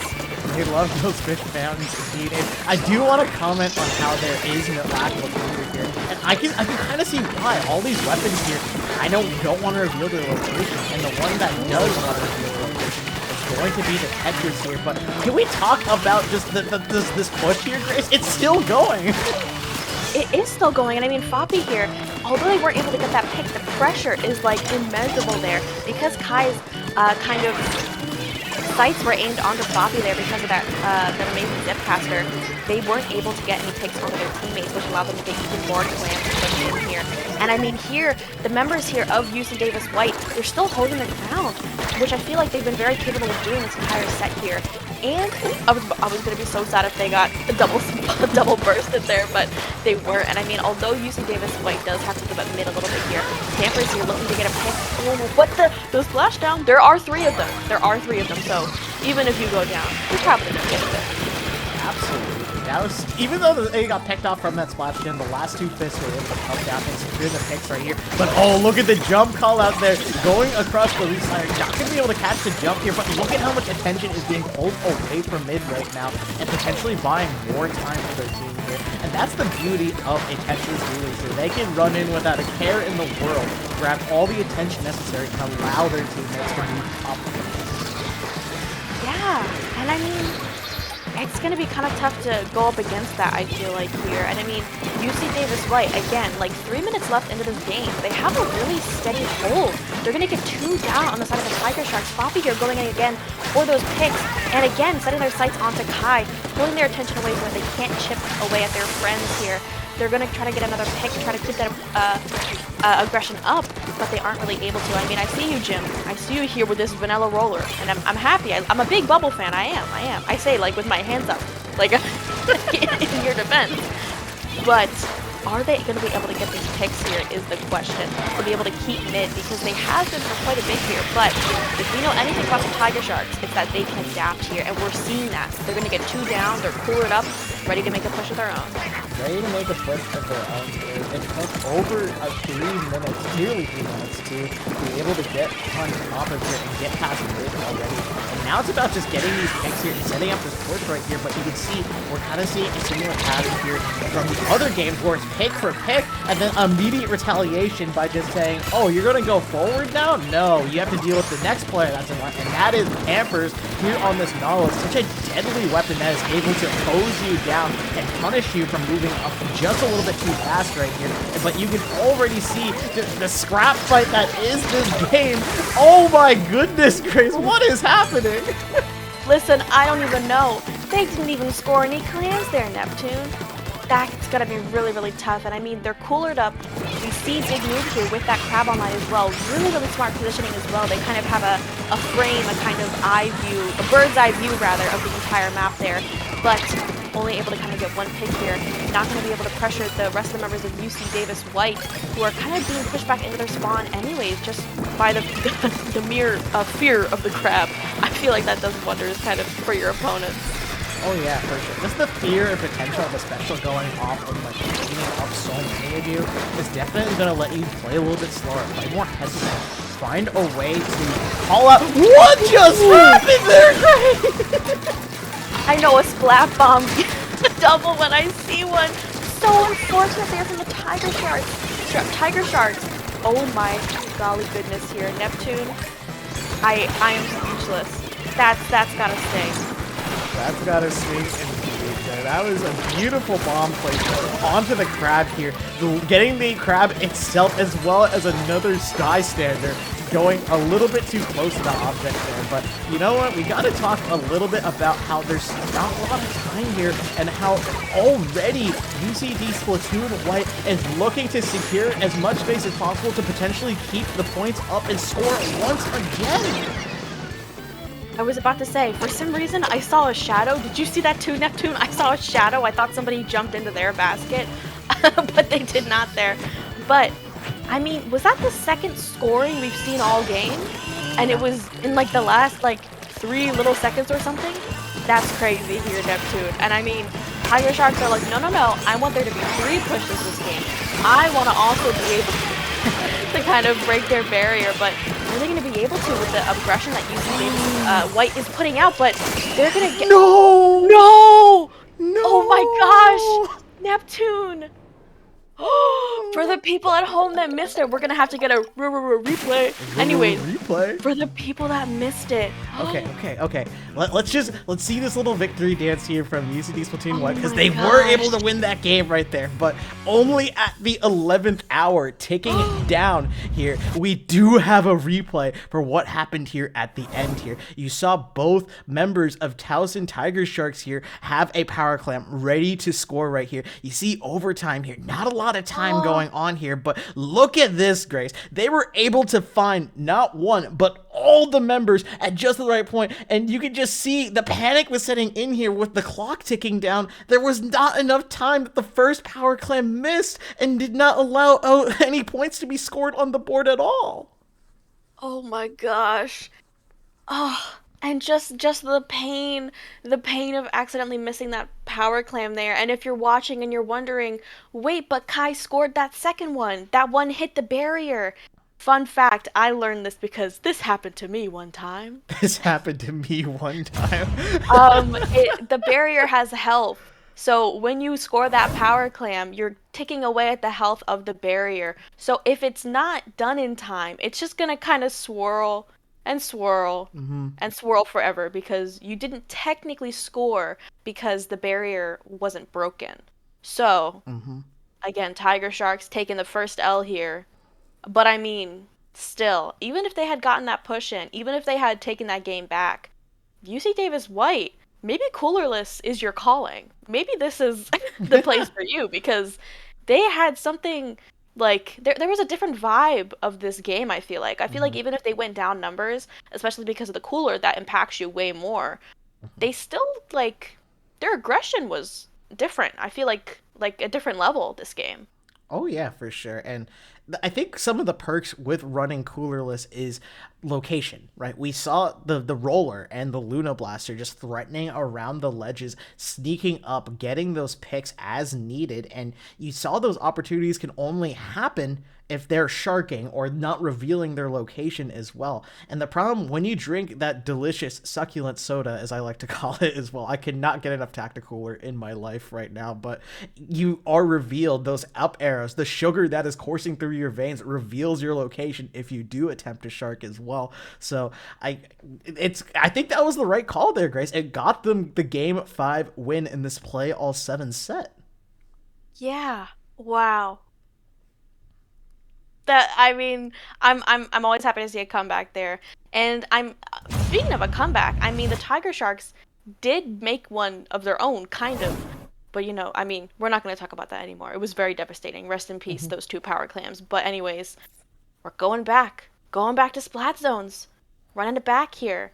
[SPEAKER 2] They love those fish fountains indeed. And I do want to comment on how there is no lack of cooler here. And I can kind of see why. All these weapons here, I don't want to reveal their location, and the one that does want to reveal their location is going to be the Tetris here. But can we talk about just this push here, Grace? It's still going.
[SPEAKER 1] It is still going, and I mean, Foppy here, although they weren't able to get that pick, the pressure is like immeasurable there because Kai's kind of sights were aimed onto Foppy there because of that amazing zip caster. They weren't able to get any picks onto their teammates, which allowed them to get even more clams pushed in here. And I mean, here, the members here of UC Davis White, they're still holding their ground, which I feel like they've been very capable of doing this entire set here. And I was gonna be so sad if they got a double burst in there, but they weren't. And I mean, although UC Davis White does have to give up mid a little bit here, Pampers here looking to get a pick. Oh, what the splash down? There are 3 of them. There are 3 of them. So even if you go down, you're probably gonna get a pick.
[SPEAKER 2] Absolutely. That was, even though they got picked off from that splash down, the last 2 fists were able to come down and secure the picks right here. But oh, look at the jump call out there, going across the lead side. Not going to be able to catch the jump here, but look at how much attention is being pulled away from mid right now and potentially buying more time for their team here. And that's the beauty of a Tetris release here. They can run in without a care in the world, grab all the attention necessary, and allow their teammates to move up.
[SPEAKER 1] Yeah, and I mean, it's going to be kind of tough to go up against that, I feel like, here. And I mean, UC Davis White, again, like 3 minutes left into this game. They have a really steady hold. They're going to get 2 down on the side of the Tigersharks. Floppy here going in again for those picks. And again, setting their sights onto Kai, pulling their attention away so that they can't chip away at their friends here. They're going to try to get another pick, try to keep that aggression up, but they aren't really able to. I mean, I see you, Jim. I see you here with this vanilla roller, and I'm happy. I'm a big Bubble fan. I am. I say, like, with my hands up, like, in your defense. But are they going to be able to get these picks here is the question, to be able to keep mid, because they have been for quite a bit here. But if we know anything about the Tigersharks, it's that they can adapt here, and we're seeing that. They're going to get 2 down, they're coolered up, ready to make a push of their own.
[SPEAKER 2] Ready to make a push of their own here. It took over 3 minutes, nearly 3 minutes, to be able to get on top of it and get past mid already. And now it's about just getting these picks here and setting up this push right here. But you can see, we're kind of seeing a similar pattern here from the other games where it's pick for pick and then immediate retaliation by just saying, oh, you're going to go forward now? No, you have to deal with the next player that's in line. And that is Pampers here on this Nautilus. Such a deadly weapon that is able to hose you down and punish you from moving up just a little bit too fast right here. But you can already see the scrap fight that is this game. Oh my goodness, Grace, what is happening?
[SPEAKER 1] Listen, I don't even know. They didn't even score any clans there, Neptune. That's gonna be really, really tough. And I mean, they're coolered up. We see Dig move here with that crab online as well. Really, really smart positioning as well. They kind of have a frame, a kind of eye view, a bird's eye view rather, of the entire map there. But only able to kind of get 1 pick here. Not going to be able to pressure the rest of the members of UC Davis White, who are kind of being pushed back into their spawn anyways, just by the mere fear of the crab. I feel like that does wonders kind of for your opponents.
[SPEAKER 2] Oh yeah, for sure. Just the fear and potential of a special going off and like beating up so many of you is definitely going to let you play a little bit slower, play more hesitant, find a way to call out. What just happened there, Gray?
[SPEAKER 1] I know, a splat bomb double when I see one. So unfortunate there from the Tiger Sharks. Tiger Sharks. Oh my golly goodness here. Neptune. I am speechless. That's gotta stay.
[SPEAKER 2] That's gotta stay indeed. That was a beautiful bomb placement onto the crab here. Getting the crab itself as well as another sky stander going a little bit too close to the object there. But you know what? We gotta talk a little bit about how there's not a lot of time here and how already UCD Splatoon White is looking to secure as much space as possible to potentially keep the points up and score once again.
[SPEAKER 1] I was about to say, for some reason, I saw a shadow. Did you see that too, Neptune? I saw a shadow. I thought somebody jumped into their basket, but they did not there. But, I mean, was that the second scoring we've seen all game? And it was in, like, the last, like, 3 little seconds or something? That's crazy here, Neptune. And, I mean, Tiger Sharks are like, no, no, no. I want there to be 3 pushes this game. I want to also be able to kind of break their barrier, but are they going to be able to with the aggression that UCD White is putting out? But they're going to get...
[SPEAKER 2] No!
[SPEAKER 1] No!
[SPEAKER 2] No!
[SPEAKER 1] Oh my gosh! Neptune! For the people at home that missed it, we're going to have to get a replay. Anyways,
[SPEAKER 2] replay?
[SPEAKER 1] For the people that missed it.
[SPEAKER 2] Okay. Let's see this little victory dance here from UCD Splatoon 1 because they were able to win that game right there, but only at the 11th hour, ticking down here. We do have a replay for what happened here at the end here. You saw both members of Towson Tigersharks here have a power clamp ready to score right here. You see overtime here. Not a lot of time going on here, but look at this, Grace. They were able to find not one, but all the members at just the right point, and you could just see the panic was setting in here with the clock ticking down. There was not enough time that the first power clam missed and did not allow any points to be scored on the board at all.
[SPEAKER 1] Oh my gosh. Oh, and just the pain of accidentally missing that power clam there. And if you're watching and you're wondering, wait, but Kai scored that second one. That one hit the barrier. Fun fact, I learned this because this happened to me one time.
[SPEAKER 2] This happened to me one time.
[SPEAKER 1] The barrier has health. So when you score that power clam, you're ticking away at the health of the barrier. So if it's not done in time, it's just gonna kind of swirl and swirl and swirl forever because you didn't technically score because the barrier wasn't broken. So, again, Tiger Sharks taking the first L here. But I mean, still, even if they had gotten that push in, even if they had taken that game back, UC Davis White, maybe Coolerless is your calling. Maybe this is the place for you because they had something... Like, there was a different vibe of this game, I feel like. I feel like even if they went down numbers, especially because of the cooler, that impacts you way more, they still, like, their aggression was different. I feel like a different level this game.
[SPEAKER 2] Oh, yeah, for sure. And I think some of the perks with running Coolerless is location, right? We saw the roller and the Luna Blaster just threatening around the ledges, sneaking up, getting those picks as needed. And you saw those opportunities can only happen if they're sharking or not revealing their location as well. And the problem when you drink that delicious succulent soda, as I like to call it as well, I cannot get enough Tacticooler in my life right now, but you are revealed, those up arrows, the sugar that is coursing through your veins reveals your location if you do attempt to shark as well. So I think that was the right call there, Grace. It got them the game 5 win in this play all 7 set.
[SPEAKER 1] Yeah. Wow. That, I mean, I'm always happy to see a comeback there. And I'm speaking of a comeback, I mean the Tiger Sharks did make one of their own, kind of. But you know, I mean, we're not going to talk about that anymore. It was very devastating. Rest in peace, those 2 power clams. But anyways, we're going back to Splat Zones. Running it back here.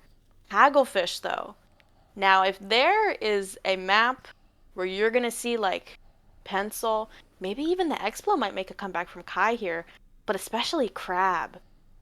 [SPEAKER 1] Hagglefish though. Now, if there is a map where you're going to see like Pencil, maybe even the Explo might make a comeback from Kai here. But especially Crab.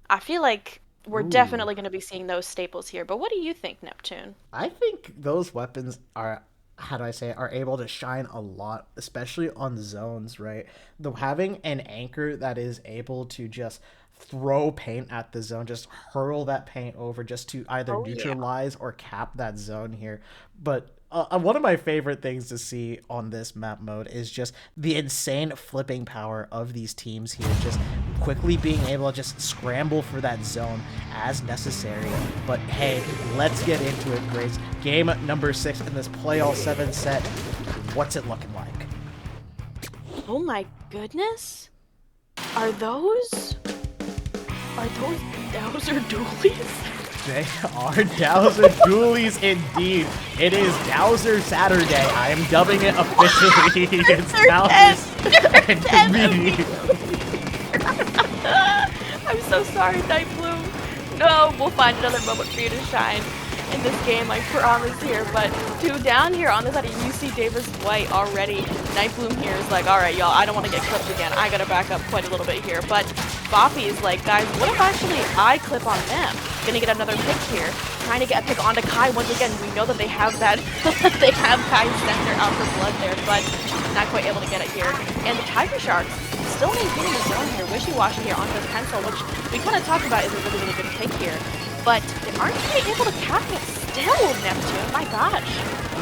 [SPEAKER 1] I feel like we're definitely going to be seeing those staples here. But what do you think, Neptune?
[SPEAKER 2] I think those weapons are, how do I say it, are able to shine a lot, especially on zones, right? Though having an anchor that is able to just throw paint at the zone, just hurl that paint over just to either neutralize or cap that zone here. But One of my favorite things to see on this map mode is just the insane flipping power of these teams here, just quickly being able to just scramble for that zone as necessary. But hey, let's get into it, Grace. Game number 6 in this play all 7 set. What's it looking like?
[SPEAKER 1] Oh my goodness. Are those Dowser dualies?
[SPEAKER 2] They are Dowser dualies indeed. It is Dowser Saturday. I am dubbing it officially. It's Dowser and me.
[SPEAKER 1] I'm so sorry, Nightbloom. No, we'll find another moment for you to shine in this game, I promise here. But 2 down here on the side of UC Davis White already. Nightbloom here is like, alright, y'all, I don't want to get clipped again. I gotta back up quite a little bit here. But Boppy is like, guys, what if actually I clip on them? Gonna get another pick here. Trying to get a pick onto Kai once again. We know that they have that. They have Kai's center out for blood there, but not quite able to get it here. And the Tigersharks still maintaining the zone here. Wishy-washy here onto this pencil, which we kind of talked about is a really, really good pick here. But they aren't quite able to cap it still, Neptune. My gosh.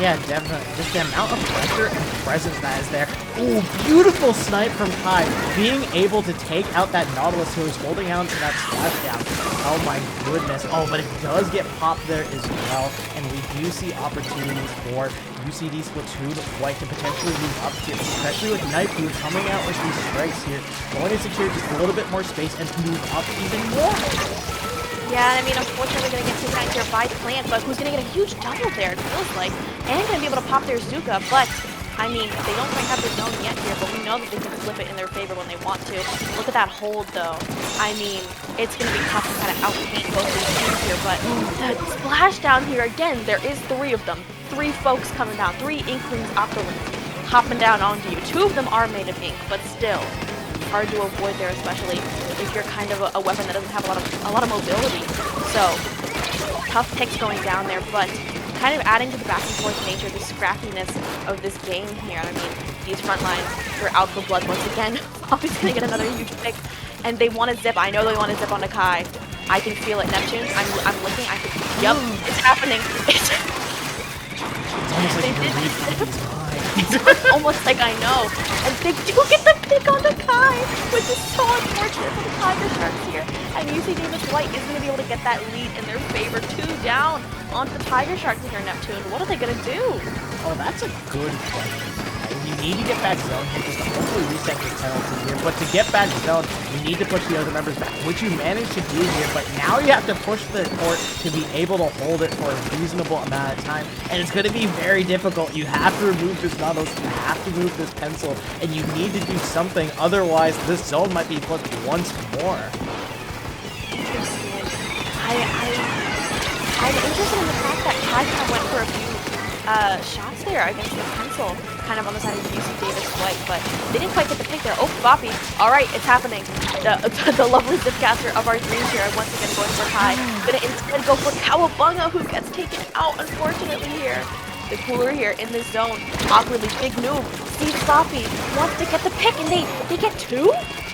[SPEAKER 2] Yeah, definitely. Just the amount of pressure and presence that is there. Ooh, beautiful snipe from Kai. Being able to take out that Nautilus who is holding on to that splashdown. Oh my goodness. Oh, but it does get popped there as well. And we do see opportunities for UCD Splatoon White to potentially move up here, especially with Nightbloom coming out with these strikes here. Going to secure just a little bit more space and move up even more.
[SPEAKER 1] Yeah, I mean, unfortunately, going to get taken out here by Plant, but who's going to get a huge double there, it feels like, and going to be able to pop their Zuka, but, I mean, they don't quite have the zone yet here, but we know that they can flip it in their favor when they want to. Look at that hold, though. I mean, it's going to be tough to kind of outpaint both of these teams here, but the splash down here, again, there is 3 of them. 3 folks coming down, 3 Inklings, Octolings, hopping down onto you. 2 of them are made of ink, but still hard to avoid there, especially if you're kind of a weapon that doesn't have a lot of mobility. So tough picks going down there, but kind of adding to the back and forth nature, the scrappiness of this game here. I mean, these front lines are out for blood once again. Bobby's gonna get another huge pick, and they want to zip. I know they want to zip onto Kai. I can feel it, Neptune. I'm looking. Yep, it's happening. It's
[SPEAKER 2] almost like they did.
[SPEAKER 1] It's almost like I know. And they do get the pick on the Kai, which is so unfortunate for the Tigersharks here. And UC Davis White is going to be able to get that lead in their favor. 2 down onto the Tigersharks here, Neptune. What are they going to do?
[SPEAKER 2] Oh, that's a good question. You need to get back zone here just to hopefully reset this penalty here. But to get back zone, you need to push the other members back, which you managed to do here. But now you have to push the court to be able to hold it for a reasonable amount of time. And it's going to be very difficult. You have to remove this Nautilus, you have to move this pencil, and you need to do something. Otherwise, this zone might be flipped once more.
[SPEAKER 1] I'm interested in the fact that Kai kind of went for a few shots there against the pencil, kind of on the side of UC Davis White, but they didn't quite get the pick there. Oh, Boppy. All right, it's happening. The lovely zipcaster of our dreams here once again going for Kai. Gonna instead go for Cowabunga, who gets taken out, unfortunately, here. The cooler here in this zone. Awkwardly, Big Noob sees Boppy, wants to get the pick, and they get 2?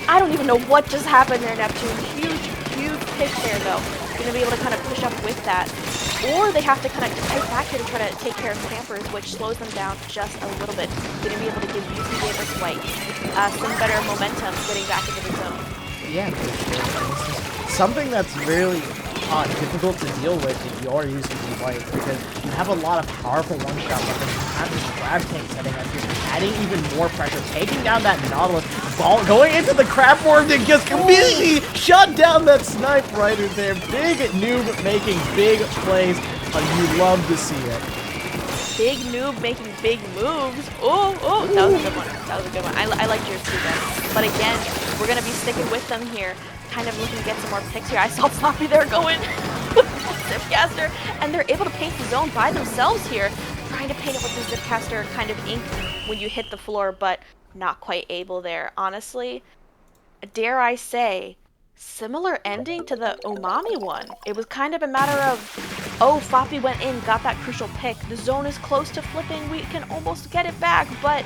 [SPEAKER 1] I don't even know what just happened there, Neptune. Huge pick there, though. Gonna be able to kind of push up with that. Or they have to kind of fight back here to try to take care of campers, which slows them down just a little bit. Going to be able to give UC Davis White some better momentum getting back into the zone.
[SPEAKER 2] Yeah, for sure. This is something that's really difficult to deal with if you're using White, because you have a lot of powerful one-shot weapons. You have this crab tank setting up here, adding even more pressure, taking down that Nautilus, going into the crab form to just immediately shut down that snipe rider there. Big Noob making big plays. You love to see it.
[SPEAKER 1] Big Noob making big moves. Oh, that was a good one. That was a good one. I liked yours too, Ben. But again, we're going to be sticking with them here. Kind of looking to get some more picks here. I saw Floppy there going Zipcaster, and they're able to paint the zone by themselves here. Trying to paint it with the Zipcaster kind of ink when you hit the floor, but not quite able there. Honestly, dare I say, similar ending to the Umami one. It was kind of a matter of, oh, Floppy went in, got that crucial pick. The zone is close to flipping. We can almost get it back, but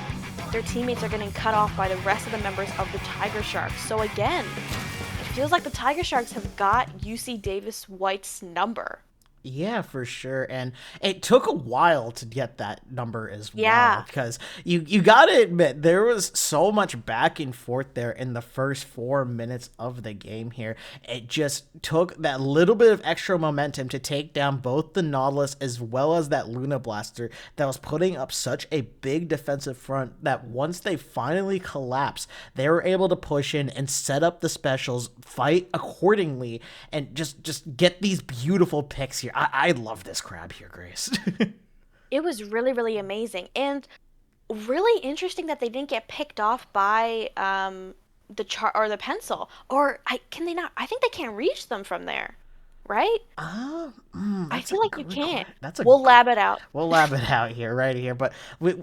[SPEAKER 1] their teammates are getting cut off by the rest of the members of the Tigersharks. So again, it feels like the Tigersharks have got UC Davis White's number.
[SPEAKER 2] Yeah, for sure. And it took a while to get that number as well
[SPEAKER 1] Yeah.
[SPEAKER 2] because you got to admit there was so much back and forth there in the first 4 minutes of the game here. It just took that little bit of extra momentum to take down both the Nautilus as well as that Luna Blaster that was putting up such a big defensive front that once they finally collapsed, they were able to push in and set up the specials, fight accordingly, and just get these beautiful picks here. I love this crab here, Grace.
[SPEAKER 1] It was really, really amazing. And really interesting that they didn't get picked off by the char or the pencil. Or can they not? I think they can't reach them from there, right? I
[SPEAKER 2] That's a
[SPEAKER 1] feel like you
[SPEAKER 2] good
[SPEAKER 1] can't.
[SPEAKER 2] That's a
[SPEAKER 1] We'll lab it out.
[SPEAKER 2] we'll lab it out here, right here. But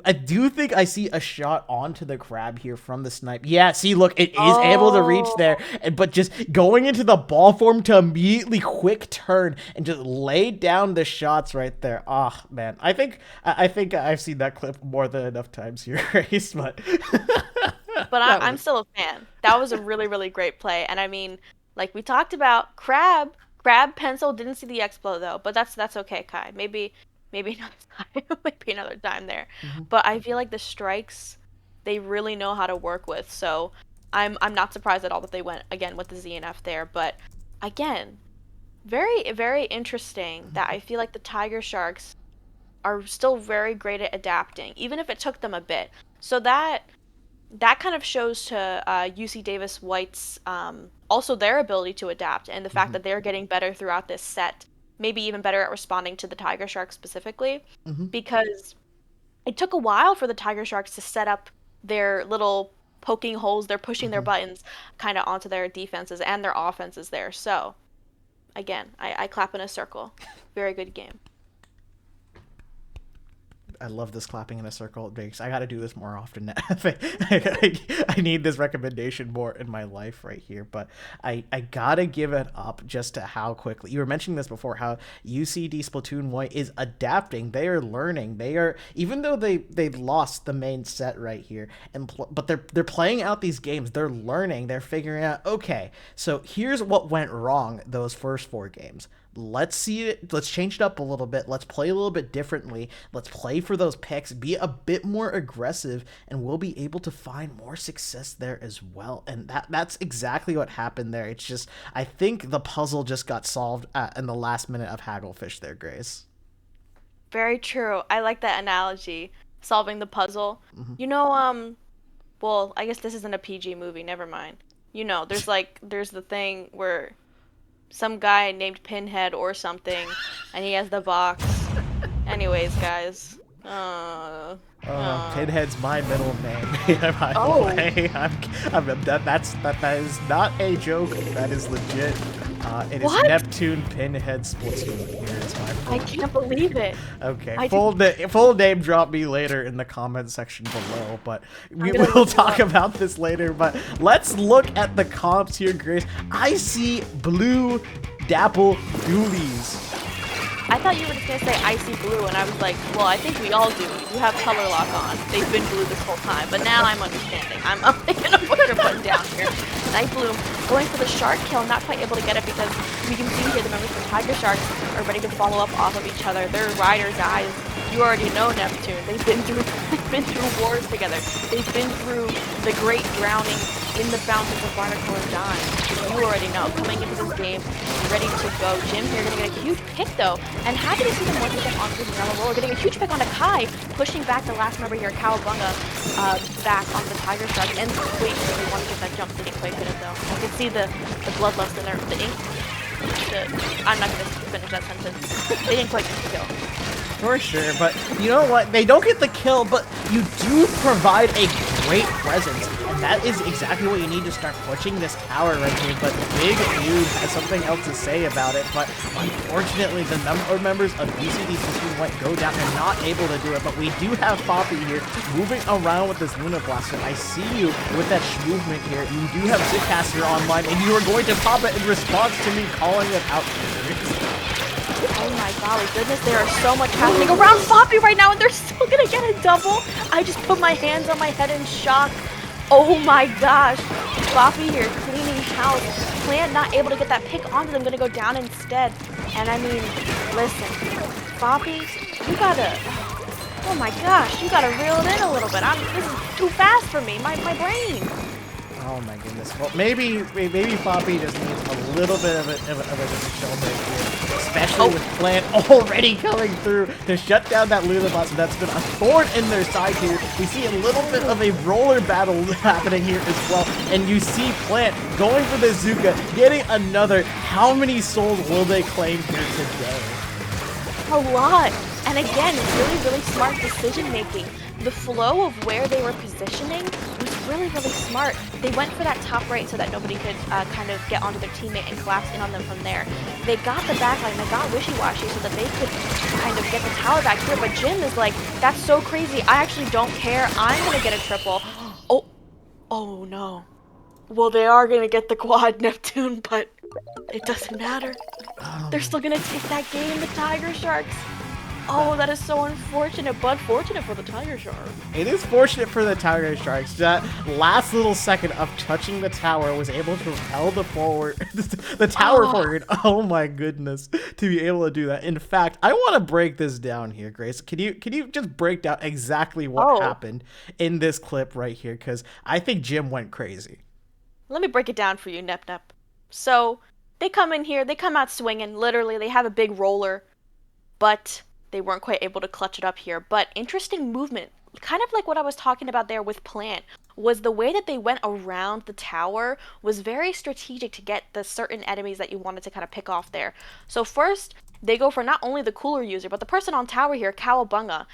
[SPEAKER 2] I do think I see a shot onto the crab here from the snipe. Yeah, see, look, it is able to reach
[SPEAKER 1] Oh,
[SPEAKER 2] there, but just going into the ball form to immediately quick turn and just lay down the shots right there. Oh man, I think I've seen that clip more than enough times here, Grace. But
[SPEAKER 1] but
[SPEAKER 2] that
[SPEAKER 1] I'm
[SPEAKER 2] was
[SPEAKER 1] still a fan. That was a really, really great play. And I mean, like we talked about, crab pencil didn't see the explode though, but that's okay, Kai. Maybe another time, maybe another time there.
[SPEAKER 2] mhm.
[SPEAKER 1] But I feel like the strikes, they really know how to work with. So I'm not surprised at all that they went again with the ZNF there. But again, very, very interesting that I feel like the Tiger Sharks are still very great at adapting, even if it took them a bit. So that kind of shows to UC Davis White's also their ability to adapt and the fact that they're getting better throughout this set, maybe even better at responding to the Tiger Sharks specifically, because it took a while for the Tiger Sharks to set up their little poking holes. They're pushing their buttons kind of onto their defenses and their offenses there. So again, I clap in a circle. Very good game.
[SPEAKER 2] I love this clapping in a circle. Because I got to do this more often. I need this recommendation more in my life right here. But I got to give it up just to how quickly. You were mentioning this before, how UCD Splatoon White is adapting. They are learning. They are, even though they lost the main set right here, but they're playing out these games. They're learning. They're figuring out, okay, so here's what went wrong those first 4 games. Let's see it. Let's change it up a little bit. Let's play a little bit differently. Let's play for those picks, be a bit more aggressive, and we'll be able to find more success there as well. And that's exactly what happened there. It's just, I think the puzzle just got solved in the last minute of Hagglefish there, Grace.
[SPEAKER 1] Very true. I like that analogy. Solving the puzzle. You know, well, I guess this isn't a PG movie, never mind. You know, there's the thing where some guy named Pinhead or something, and he has the box. Anyways, guys.
[SPEAKER 2] Pinhead's my middle name. By the
[SPEAKER 1] Oh,
[SPEAKER 2] way, that is not a joke. That is legit. It is
[SPEAKER 1] what?
[SPEAKER 2] Neptune Pinhead Splatoon. Here is my full
[SPEAKER 1] I can't believe it.
[SPEAKER 2] Okay,
[SPEAKER 1] I
[SPEAKER 2] full name drop me later in the comment section below, but we
[SPEAKER 1] I'm gonna
[SPEAKER 2] will
[SPEAKER 1] look it
[SPEAKER 2] talk
[SPEAKER 1] up.
[SPEAKER 2] about this later. But let's look at the comps here, Grace. I see blue Dapple Doolies.
[SPEAKER 1] I thought you were just gonna say icy blue, and I was like, well, I think we all do. You have color lock on. They've been blue this whole time, but now I'm understanding. I'm thinking of what you're putting down here. Night bloom going for the shark kill, not quite able to get it because we can see here the members of the Tiger Sharks are ready to follow up off of each other. They're ride or dies. You already know Neptune. They've been through wars together. They've been through the great drowning in the fountains of Barnacle and Dime. You already know. Coming into this game, ready to go. Jim here gonna get a huge pick though, and happy to see them once again onto the yellow roller, getting a huge pick onto Kai, pushing back the last member here, Cowabunga, back onto the Tiger Shark. And wait, they want to get that jump, they didn't quite get it though. I can see the bloodlust in there, the ink. I'm not gonna finish that sentence. They didn't quite get the kill.
[SPEAKER 2] For sure, but you know what? They don't get the kill, but you do provide a great presence, and that is exactly what you need to start pushing this tower right here. But Big Noob has something else to say about it, but unfortunately, the number of members of UCD Splatoon White go down. They're not able to do it, but we do have Poppy here moving around with this Luna Blaster. I see you with that movement here. You do have Zipcaster online, and you are going to pop it in response to me calling it out.
[SPEAKER 1] Oh my golly goodness, there is so much happening around Poppy right now, and they're still gonna get a double. I just put my hands on my head in shock. Oh my gosh. Poppy here cleaning house. Plant not able to get that pick onto them, gonna go down instead. And I mean, listen, Foppy, you gotta, oh my gosh, you gotta reel it in a little bit. This is too fast for me, my brain.
[SPEAKER 2] Oh my goodness. Well, maybe Poppy just needs a little bit of a show break here, especially with Plant already coming through to shut down that Lula boss. And that's been a thorn in their side here. We see a little bit of a roller battle happening here as well, and you see Plant going for the Zuka, getting another. How many souls will they claim here today?
[SPEAKER 1] A lot. And again, really smart decision making. The flow of where they were positioning was really smart. They went for that top right so that nobody could kind of get onto their teammate and collapse in on them from there. They got the backline, they got wishy-washy so that they could kind of get the tower back here, but Jim is like, that's so crazy, I actually don't care, I'm gonna get a triple. Oh no. Well, they are gonna get the quad, Neptune, but it doesn't matter. They're still gonna take that game, the Tigersharks. Oh, that is so unfortunate, but fortunate for the Tigersharks.
[SPEAKER 2] It is fortunate for the Tigersharks. That last little second of touching the tower was able to propel the tower forward. Oh my goodness, to be able to do that. In fact, I want to break this down here, Grace. Can you just break down exactly what happened in this clip right here? Because I think Jim went crazy.
[SPEAKER 1] Let me break it down for you, Nep. So they come in here, they come out swinging. Literally, they have a big roller, but they weren't quite able to clutch it up here. But interesting movement, kind of like what I was talking about there with Plant, was the way that they went around the tower was very strategic to get the certain enemies that you wanted to kind of pick off there. So first, they go for not only the cooler user, but the person on tower here, Cowabunga.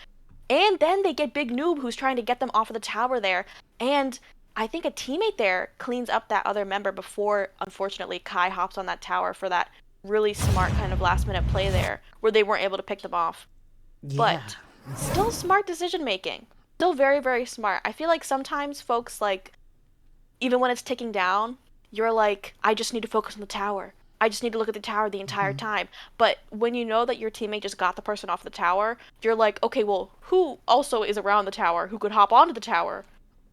[SPEAKER 1] And then they get Big Noob, who's trying to get them off of the tower there. And I think a teammate there cleans up that other member before, unfortunately, Kai hops on that tower for that really smart kind of last minute play there where they weren't able to pick them off.
[SPEAKER 2] Yeah.
[SPEAKER 1] But still smart decision making. Still very smart. I feel like sometimes folks, like, even when it's ticking down, you're like, I just need to focus on the tower. I just need to look at the tower the entire time. But when you know that your teammate just got the person off the tower, you're like, okay, well, who also is around the tower who could hop onto the tower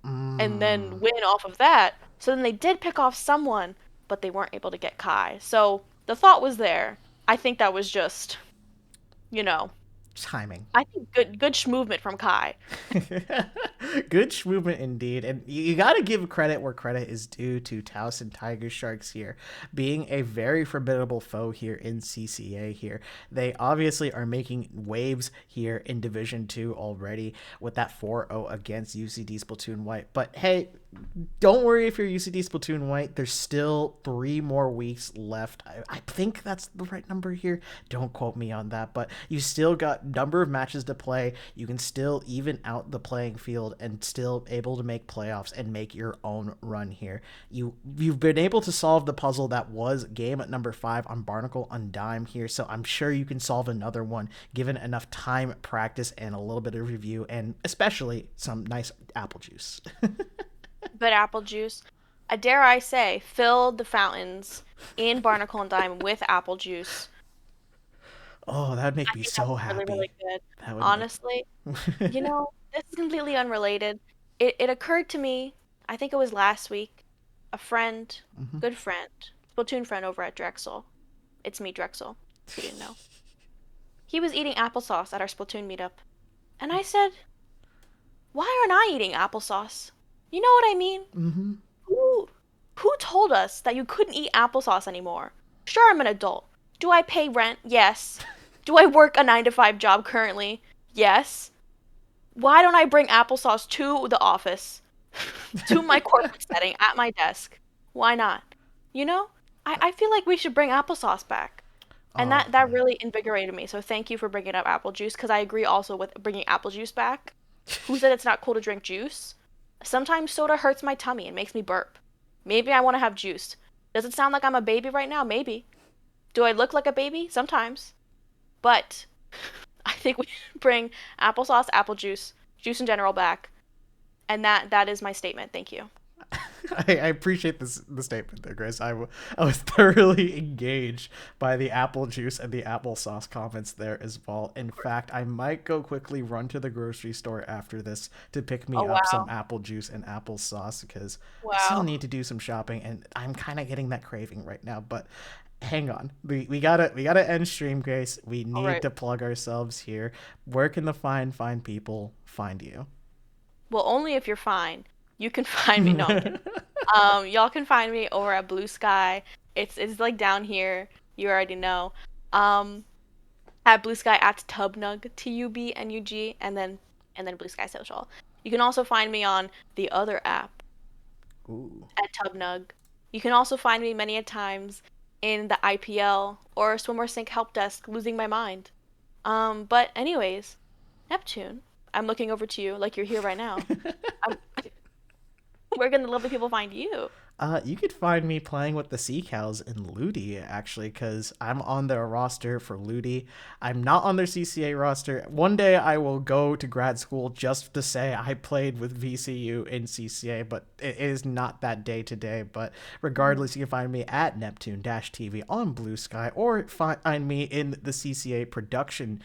[SPEAKER 1] and then win off of that? So then they did pick off someone, but they weren't able to get Kai. So the thought was there. I think that was just,
[SPEAKER 2] timing.
[SPEAKER 1] I think good movement from Kai.
[SPEAKER 2] Good movement indeed. And you got to give credit where credit is due to Towson Tigersharks here, being a very formidable foe here in CCA here. They obviously are making waves here in Division 2 already with that 4-0 against UCD Splatoon White. But hey, don't worry if you're UCD Splatoon White. There's still 3 more weeks left. I think that's the right number here. Don't quote me on that. But you still got number of matches to play. You can still even out the playing field and still able to make playoffs and make your own run here. You've been able to solve the puzzle that was game at number 5 on Barnacle on Dime here, so I'm sure you can solve another one given enough time, practice, and a little bit of review, and especially some nice apple juice.
[SPEAKER 1] Good apple juice. Dare I say, fill the fountains in Barnacle and Dime with apple juice.
[SPEAKER 2] Oh, that would make me so happy.
[SPEAKER 1] Really good. Honestly, this is completely unrelated. It occurred to me, I think it was last week, a friend, good friend, Splatoon friend over at Drexel. It's me, Drexel, if you didn't know. He was eating applesauce at our Splatoon meetup. And I said, why aren't I eating applesauce? You know what I mean?
[SPEAKER 2] Mm-hmm.
[SPEAKER 1] Who told us that you couldn't eat applesauce anymore? Sure, I'm an adult. Do I pay rent? Yes. Do I work a 9-to-5 job currently? Yes. Why don't I bring applesauce to the office? To my corporate setting, at my desk? Why not? I feel like we should bring applesauce back. And that really invigorated me. So thank you for bringing up apple juice, because I agree also with bringing apple juice back. Who said it's not cool to drink juice? Sometimes soda hurts my tummy and makes me burp. Maybe I want to have juice. Does it sound like I'm a baby right now? Maybe. Do I look like a baby? Sometimes. But I think we should bring applesauce, apple juice in general back. And that is my statement. Thank you.
[SPEAKER 2] I appreciate the statement there, Grace. I was thoroughly engaged by the apple juice and the applesauce comments there as well. In fact, I might go quickly run to the grocery store after this to pick me
[SPEAKER 1] Oh
[SPEAKER 2] up some
[SPEAKER 1] wow.
[SPEAKER 2] apple juice and applesauce because I still
[SPEAKER 1] Wow.
[SPEAKER 2] need to do some shopping and I'm kind of getting that craving right now. But hang on, we gotta end stream, Grace. We
[SPEAKER 1] All
[SPEAKER 2] need
[SPEAKER 1] right.
[SPEAKER 2] to plug ourselves here. Where can the fine people find you?
[SPEAKER 1] Well, only if you're fine. You can find me. No, I'm kidding. Y'all can find me over at Blue Sky. It's like down here. You already know. Um, at Blue Sky at Tubnug, TUBNUG, and then Blue Sky Social. You can also find me on the other app
[SPEAKER 2] Ooh.
[SPEAKER 1] at Tubnug. You can also find me many a times in the IPL or Swimmer Sync help desk, losing my mind. But anyways, Neptune, I'm looking over to you like you're here right now. I'm, where can the lovely people find you?
[SPEAKER 2] You could find me playing with the Sea Cows in Ludi, actually, because I'm on their roster for Ludi. I'm not on their CCA roster. One day I will go to grad school just to say I played with VCU in CCA, but it is not that day today. But regardless, you can find me at Neptune-TV on Blue Sky or find me in the CCA production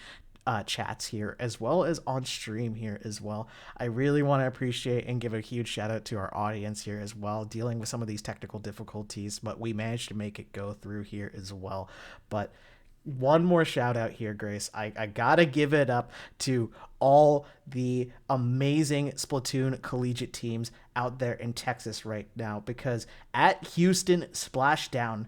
[SPEAKER 2] chats here as well as on stream here as well. I really want to appreciate and give a huge shout out to our audience here as well, dealing with some of these technical difficulties, but we managed to make it go through here as well. But one more shout out here, Grace. I gotta give it up to all the amazing Splatoon collegiate teams out there in Texas right now because at Houston Splashdown,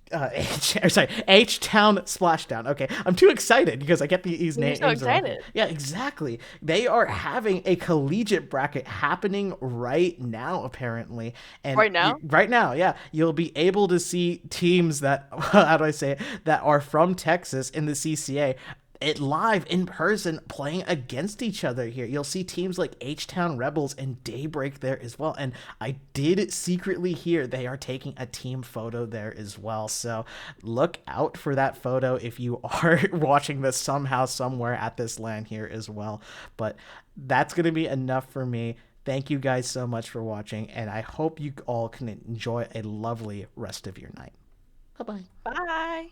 [SPEAKER 2] H Town Splashdown. Okay, I'm too excited because I get these
[SPEAKER 1] You're so
[SPEAKER 2] names wrong here.
[SPEAKER 1] excited.
[SPEAKER 2] Yeah, exactly. They are having a collegiate bracket happening right now, apparently, and
[SPEAKER 1] Right now?
[SPEAKER 2] right now, yeah, you'll be able to see teams that how do I say it, that are from Texas in the CCA it live in person playing against each other here. You'll see teams like H-Town Rebels and Daybreak there as well. And I did secretly hear they are taking a team photo there as well. So look out for that photo if you are watching this somehow, somewhere at this LAN here as well. But that's going to be enough for me. Thank you guys so much for watching, and I hope you all can enjoy a lovely rest of your night. Bye bye.
[SPEAKER 1] Bye.